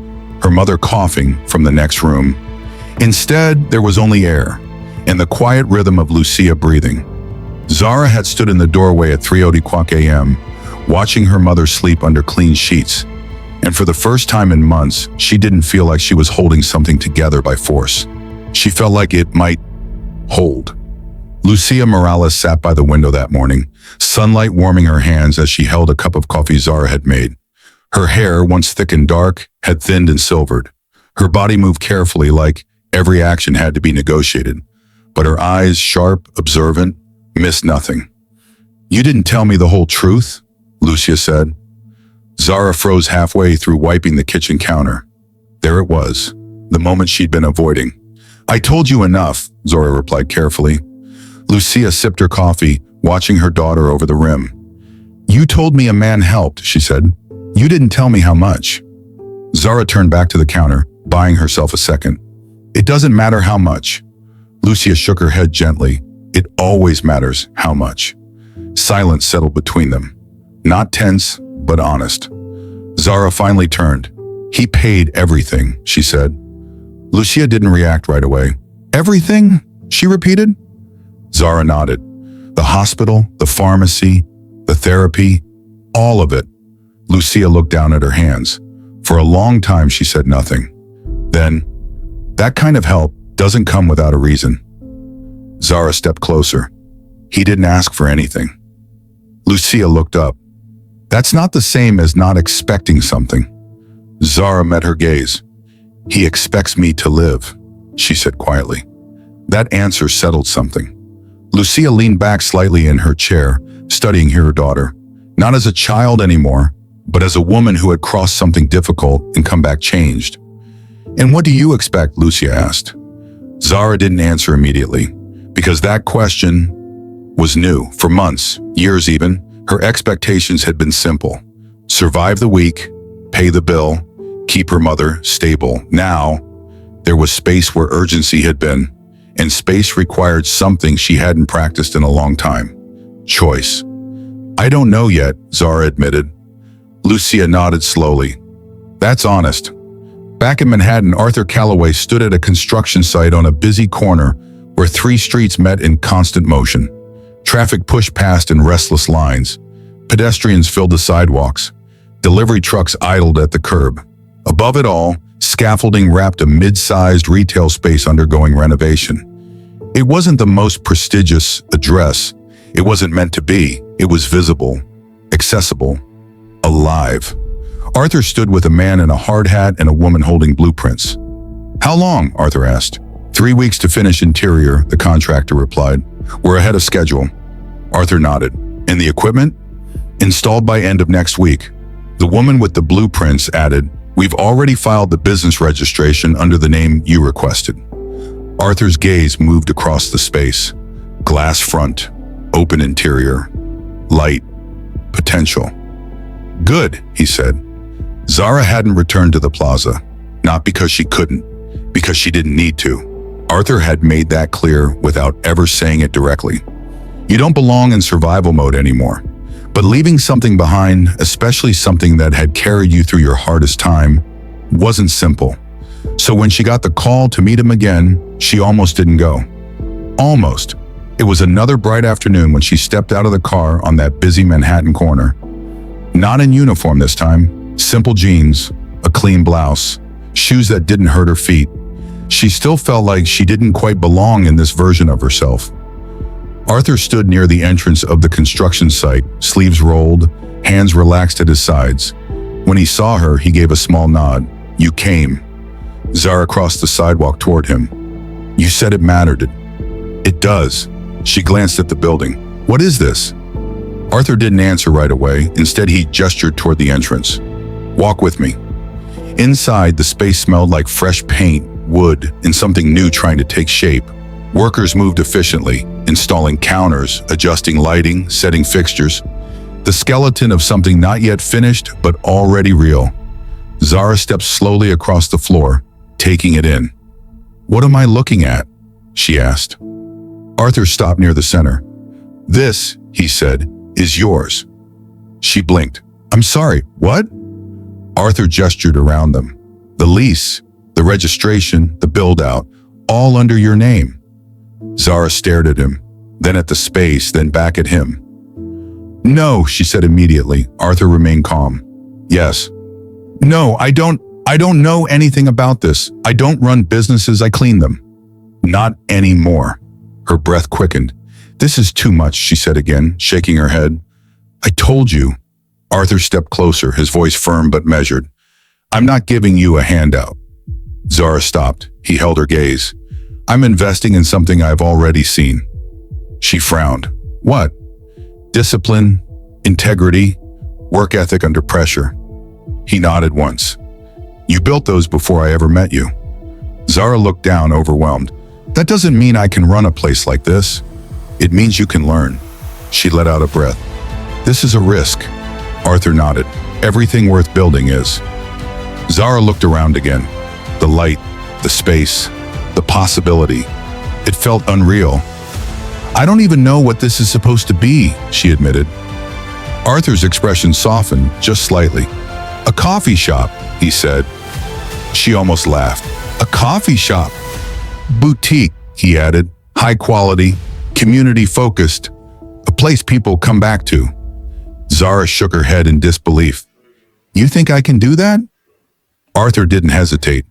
her mother coughing from the next room. Instead, there was only air and the quiet rhythm of Lucia breathing. Zara had stood in the doorway at 3:00 a.m., watching her mother sleep under clean sheets. And for the first time in months, she didn't feel like she was holding something together by force. She felt like it might hold. Lucia Morales sat by the window that morning, sunlight warming her hands as she held a cup of coffee Zara had made. Her hair, once thick and dark, had thinned and silvered. Her body moved carefully, like every action had to be negotiated. But her eyes, sharp, observant, missed nothing. "You didn't tell me the whole truth," Lucia said. Zara froze halfway through wiping the kitchen counter. There it was, the moment she'd been avoiding. "I told you enough," Zara replied carefully. Lucia sipped her coffee, watching her daughter over the rim. "You told me a man helped," she said. "You didn't tell me how much." Zara turned back to the counter, buying herself a second. "It doesn't matter how much." Lucia shook her head gently. "It always matters how much." Silence settled between them. Not tense, but honest. Zara finally turned. "He paid everything," she said. Lucia didn't react right away. "Everything?" she repeated. Zara nodded. "The hospital, the pharmacy, the therapy, all of it." Lucia looked down at her hands. For a long time, she said nothing. Then, "That kind of help doesn't come without a reason." Zara stepped closer. "He didn't ask for anything." Lucia looked up. "That's not the same as not expecting something." Zara met her gaze. "He expects me to live," she said quietly. That answer settled something. Lucia leaned back slightly in her chair, studying her daughter, not as a child anymore, but as a woman who had crossed something difficult and come back changed. "And what do you expect?" Lucia asked. Zara didn't answer immediately, because that question was new. For months, years even, her expectations had been simple. Survive the week, pay the bill, keep her mother stable. Now, there was space where urgency had been, and space required something she hadn't practiced in a long time. Choice. "I don't know yet," Zara admitted. Lucia nodded slowly. "That's honest." Back in Manhattan, Arthur Calloway stood at a construction site on a busy corner where three streets met in constant motion. Traffic pushed past in restless lines. Pedestrians filled the sidewalks. Delivery trucks idled at the curb. Above it all, scaffolding wrapped a mid-sized retail space undergoing renovation. It wasn't the most prestigious address. It wasn't meant to be. It was visible, accessible, alive. Arthur stood with a man in a hard hat and a woman holding blueprints. "How long?" Arthur asked. 3 weeks to finish interior," the contractor replied. "We're ahead of schedule." Arthur nodded. "And the equipment?" "Installed by end of next week." The woman with the blueprints added, "We've already filed the business registration under the name you requested." Arthur's gaze moved across the space. Glass front, open interior, light, potential. "Good," he said. Zara hadn't returned to the plaza, not because she couldn't, because she didn't need to. Arthur had made that clear without ever saying it directly. You don't belong in survival mode anymore. But leaving something behind, especially something that had carried you through your hardest time, wasn't simple. So when she got the call to meet him again, she almost didn't go. Almost. It was another bright afternoon when she stepped out of the car on that busy Manhattan corner. Not in uniform this time. Simple jeans, a clean blouse, shoes that didn't hurt her feet. She still felt like she didn't quite belong in this version of herself. Arthur stood near the entrance of the construction site, sleeves rolled, hands relaxed at his sides. When he saw her, he gave a small nod. "You came." Zara crossed the sidewalk toward him. "You said it mattered." "It does." She glanced at the building. "What is this?" Arthur didn't answer right away. Instead, he gestured toward the entrance. "Walk with me." Inside, the space smelled like fresh paint, wood, and something new trying to take shape. Workers moved efficiently, installing counters, adjusting lighting, setting fixtures. The skeleton of something not yet finished, but already real. Zara stepped slowly across the floor, taking it in. "What am I looking at?" she asked. Arthur stopped near the center. "This," he said, "is yours." She blinked. "I'm sorry, what?" Arthur gestured around them. The lease, the registration, the build-out, all under your name. Zara stared at him, then at the space, then back at him. No, she said immediately. Arthur remained calm. Yes. No, I don't know anything about this. I don't run businesses, I clean them. Not anymore. Her breath quickened. This is too much, she said again, shaking her head. I told you. Arthur stepped closer, his voice firm but measured. I'm not giving you a handout. Zara stopped. He held her gaze. I'm investing in something I've already seen. She frowned. What? Discipline, integrity, work ethic under pressure. He nodded once. You built those before I ever met you. Zara looked down, overwhelmed. That doesn't mean I can run a place like this. It means you can learn. She let out a breath. This is a risk. Arthur nodded. Everything worth building is. Zara looked around again. The light, the space, the possibility. It felt unreal. I don't even know what this is supposed to be, she admitted. Arthur's expression softened just slightly. A coffee shop, he said. She almost laughed. A coffee shop. Boutique, he added. High quality, community-focused. A place people come back to. Zara shook her head in disbelief. You think I can do that? Arthur didn't hesitate.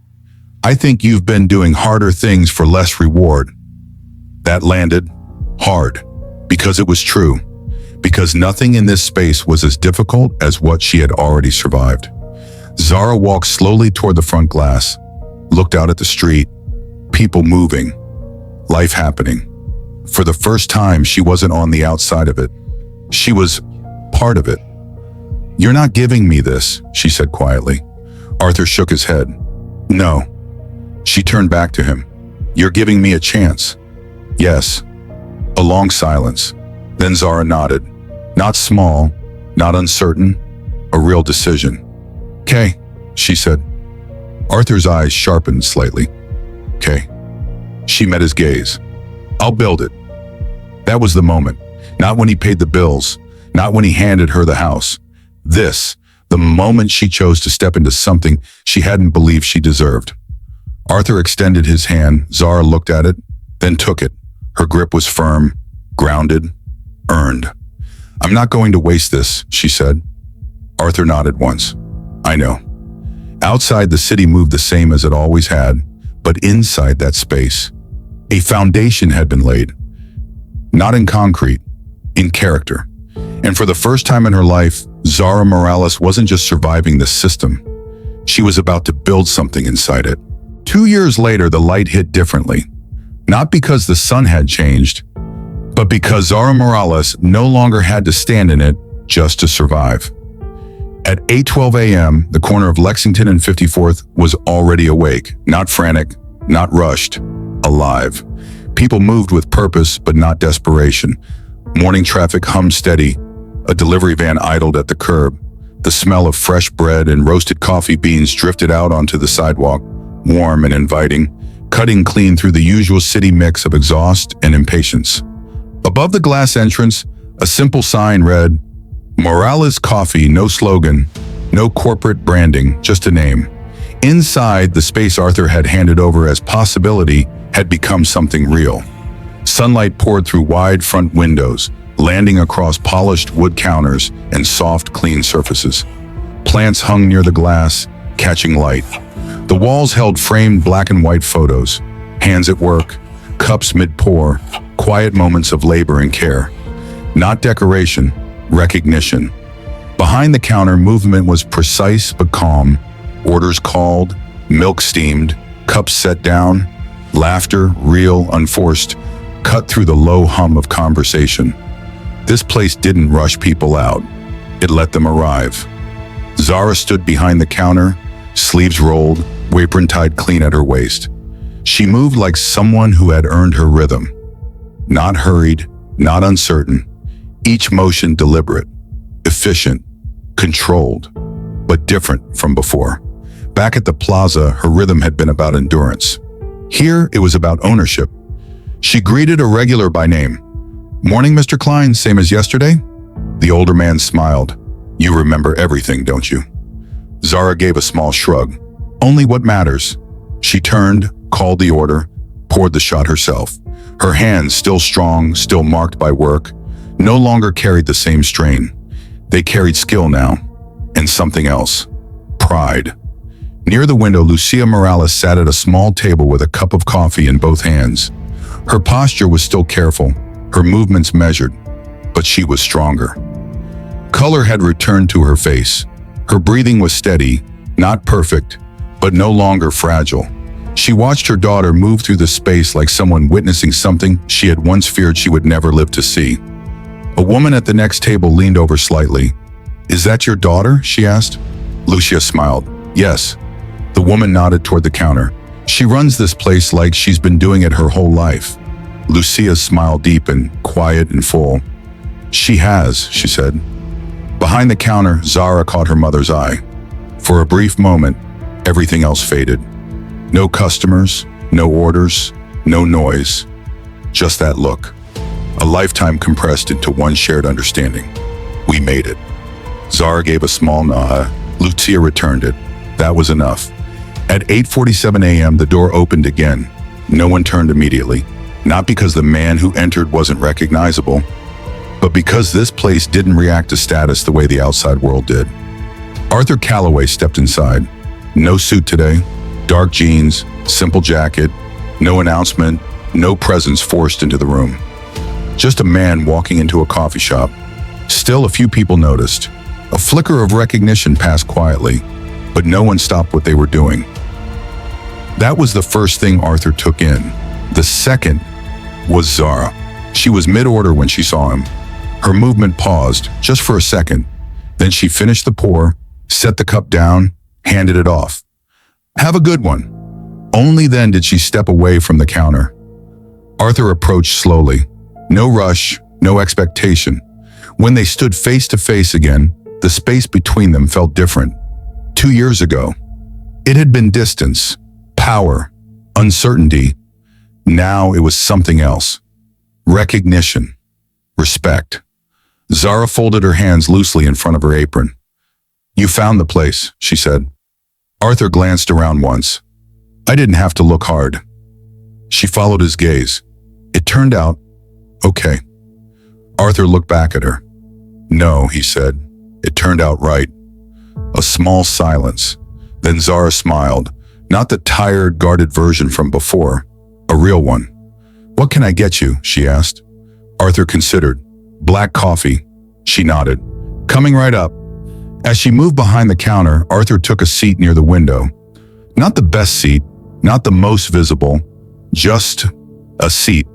I think you've been doing harder things for less reward. That landed hard, because it was true. Because nothing in this space was as difficult as what she had already survived. Zara walked slowly toward the front glass, looked out at the street, people moving, life happening. For the first time, she wasn't on the outside of it. She was part of it. You're not giving me this, she said quietly. Arthur shook his head. No. She turned back to him. You're giving me a chance. Yes. A long silence. Then Zara nodded. Not small, not uncertain, a real decision. "'Kay," she said. Arthur's eyes sharpened slightly. "'Kay." She met his gaze. "I'll build it." That was the moment. Not when he paid the bills, not when he handed her the house. This, the moment she chose to step into something she hadn't believed she deserved. Arthur extended his hand. Zara looked at it, then took it. Her grip was firm, grounded, earned. "I'm not going to waste this," she said. Arthur nodded once. "I know." Outside, the city moved the same as it always had, but inside that space, a foundation had been laid. Not in concrete, in character. And for the first time in her life, Zara Morales wasn't just surviving the system. She was about to build something inside it. 2 years later, the light hit differently. Not because the sun had changed, but because Zara Morales no longer had to stand in it just to survive. At 8:12 a.m., the corner of Lexington and 54th was already awake, not frantic, not rushed, alive. People moved with purpose, but not desperation. Morning traffic hummed steady. A delivery van idled at the curb. The smell of fresh bread and roasted coffee beans drifted out onto the sidewalk, warm and inviting, cutting clean through the usual city mix of exhaust and impatience. Above the glass entrance, a simple sign read, Morales Coffee, no slogan, no corporate branding, just a name. Inside, the space Arthur had handed over as possibility had become something real. Sunlight poured through wide front windows, landing across polished wood counters and soft, clean surfaces. Plants hung near the glass, catching light. The walls held framed black and white photos, hands at work, cups mid-pour, quiet moments of labor and care. Not decoration, recognition. Behind the counter, movement was precise but calm. Orders called, milk steamed, cups set down, laughter, real, unforced, cut through the low hum of conversation. This place didn't rush people out. It let them arrive. Zara stood behind the counter, sleeves rolled, apron tied clean at her waist. She moved like someone who had earned her rhythm. Not hurried, not uncertain. Each motion deliberate, efficient, controlled, but different from before. Back at the plaza, her rhythm had been about endurance. Here, it was about ownership. She greeted a regular by name. "Morning, Mr. Klein, same as yesterday?" The older man smiled. "You remember everything, don't you?" Zara gave a small shrug. "Only what matters." She turned, called the order, poured the shot herself. Her hands, still strong, still marked by work, no longer carried the same strain. They carried skill now, and something else. Pride. Near the window, Lucia Morales sat at a small table with a cup of coffee in both hands. Her posture was still careful, her movements measured, but she was stronger. Color had returned to her face. Her breathing was steady, not perfect, but no longer fragile. She watched her daughter move through the space like someone witnessing something she had once feared she would never live to see. A woman at the next table leaned over slightly. "Is that your daughter?" she asked. Lucia smiled. "Yes." The woman nodded toward the counter. "She runs this place like she's been doing it her whole life." Lucia's smile deepened, quiet and full. "She has," she said. Behind the counter, Zara caught her mother's eye. For a brief moment, everything else faded. No customers, no orders, no noise. Just that look. A lifetime compressed into one shared understanding. "We made it." Zara gave a small nod. Lucia returned it. That was enough. At 8:47 a.m., the door opened again. No one turned immediately. Not because the man who entered wasn't recognizable, but because this place didn't react to status the way the outside world did. Arthur Calloway stepped inside. No suit today, dark jeans, simple jacket, no announcement, no presence forced into the room. Just a man walking into a coffee shop. Still, a few people noticed. A flicker of recognition passed quietly, but no one stopped what they were doing. That was the first thing Arthur took in. The second was Zara. She was mid-order when she saw him. Her movement paused, just for a second. Then she finished the pour, set the cup down, handed it off. "Have a good one." Only then did she step away from the counter. Arthur approached slowly. No rush, no expectation. When they stood face to face again, the space between them felt different. 2 years ago, it had been distance, power, uncertainty. Now it was something else. Recognition, respect. Zara folded her hands loosely in front of her apron. "You found the place," she said. Arthur glanced around once. "I didn't have to look hard." She followed his gaze. "It turned out okay." Arthur looked back at her. "No," he said. "It turned out right." A small silence. Then Zara smiled. Not the tired, guarded version from before. A real one. "What can I get you?" she asked. Arthur considered. "Black coffee." She nodded. "Coming right up." As she moved behind the counter, Arthur took a seat near the window. Not the best seat, not the most visible, just a seat.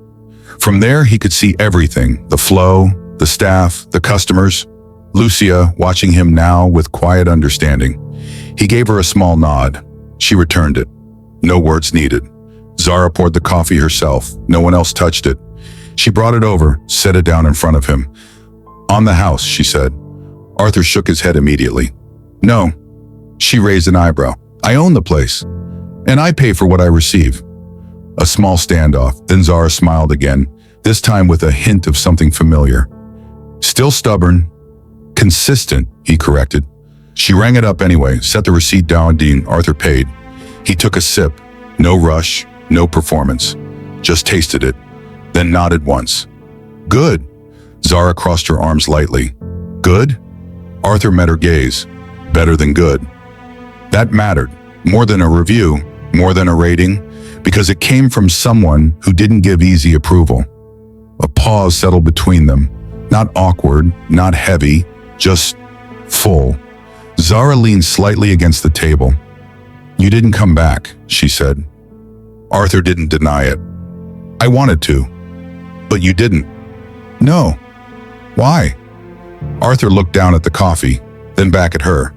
From there, he could see everything, the flow, the staff, the customers. Lucia, watching him now with quiet understanding. He gave her a small nod. She returned it. No words needed. Zara poured the coffee herself. No one else touched it. She brought it over, set it down in front of him. "On the house," she said. Arthur shook his head immediately. "No." She raised an eyebrow. "I own the place, and I pay for what I receive." A small standoff, then Zara smiled again, this time with a hint of something familiar. "Still stubborn. Consistent," he corrected. She rang it up anyway, set the receipt down, and Arthur paid. He took a sip. No rush, no performance. Just tasted it, then nodded once. "Good." Zara crossed her arms lightly. "Good?" Arthur met her gaze. "Better than good." That mattered. More than a review, more than a rating, because it came from someone who didn't give easy approval. A pause settled between them. Not awkward, not heavy, just full. Zara leaned slightly against the table. "You didn't come back," she said. Arthur didn't deny it. "I wanted to, but you didn't." "No." "Why?" Arthur looked down at the coffee, then back at her.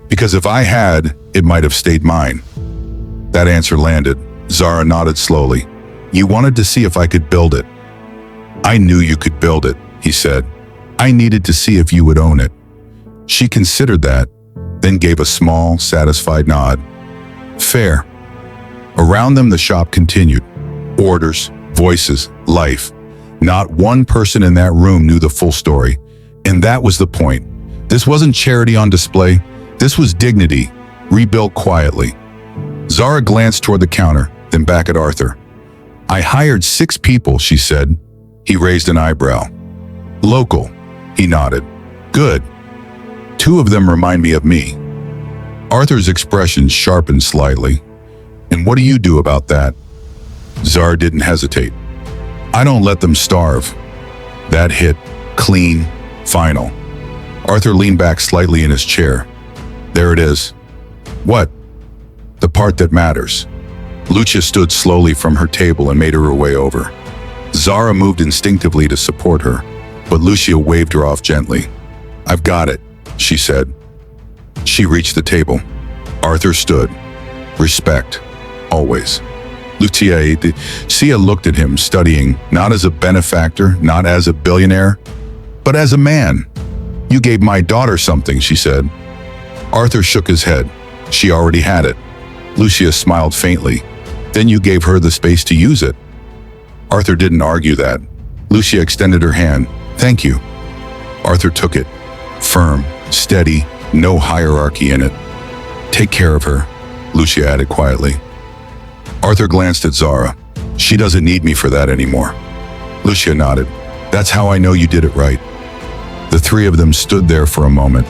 "Because if I had, it might have stayed mine." That answer landed. Zara nodded slowly. "You wanted to see if I could build it." "I knew you could build it," he said. "I needed to see if you would own it." She considered that, then gave a small, satisfied nod. "Fair." Around them, the shop continued. Orders, voices, life. Not one person in that room knew the full story. And that was the point. This wasn't charity on display. This was dignity, rebuilt quietly. Zara glanced toward the counter, then back at Arthur. I hired 6 people, she said. He raised an eyebrow. Local, he nodded. Good. 2 of them remind me of me. Arthur's expression sharpened slightly. And what do you do about that? Zara didn't hesitate. I don't let them starve. That hit, clean, final. Arthur leaned back slightly in his chair. There it is. What? The part that matters. Lucia stood slowly from her table and made her way over. Zara moved instinctively to support her, but Lucia waved her off gently. I've got it, she said. She reached the table. Arthur stood. Respect. Always. Lucia looked at him, studying, not as a benefactor, not as a billionaire, but as a man. You gave my daughter something, she said. Arthur shook his head. She already had it. Lucia smiled faintly. Then you gave her the space to use it. Arthur didn't argue that. Lucia extended her hand. Thank you. Arthur took it. Firm, steady, no hierarchy in it. Take care of her, Lucia added quietly. Arthur glanced at Zara. She doesn't need me for that anymore. Lucia nodded. That's how I know you did it right. The 3 of them stood there for a moment.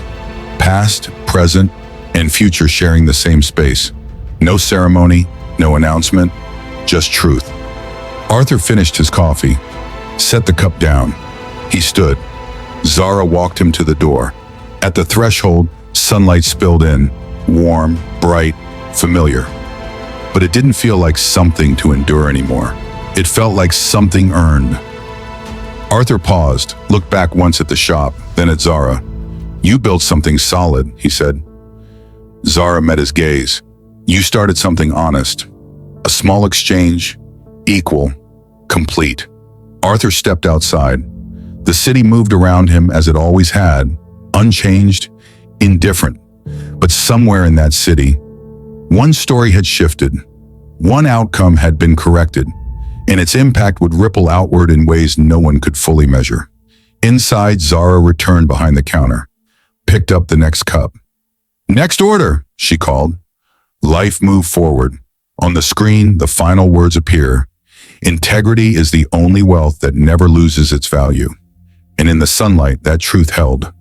Past, present, and future sharing the same space. No ceremony, no announcement, just truth. Arthur finished his coffee, set the cup down. He stood. Zara walked him to the door. At the threshold, sunlight spilled in, warm, bright, familiar. But it didn't feel like something to endure anymore. It felt like something earned. Arthur paused, looked back once at the shop, then at Zara. You built something solid, he said. Zara met his gaze. You started something honest. A small exchange, equal, complete. Arthur stepped outside. The city moved around him as it always had, unchanged, indifferent. But somewhere in that city, one story had shifted. One outcome had been corrected, and its impact would ripple outward in ways no one could fully measure. Inside, Zara returned behind the counter, picked up the next cup. Next order, she called. Life moved forward. On the screen, the final words appear. Integrity is the only wealth that never loses its value. And in the sunlight, that truth held.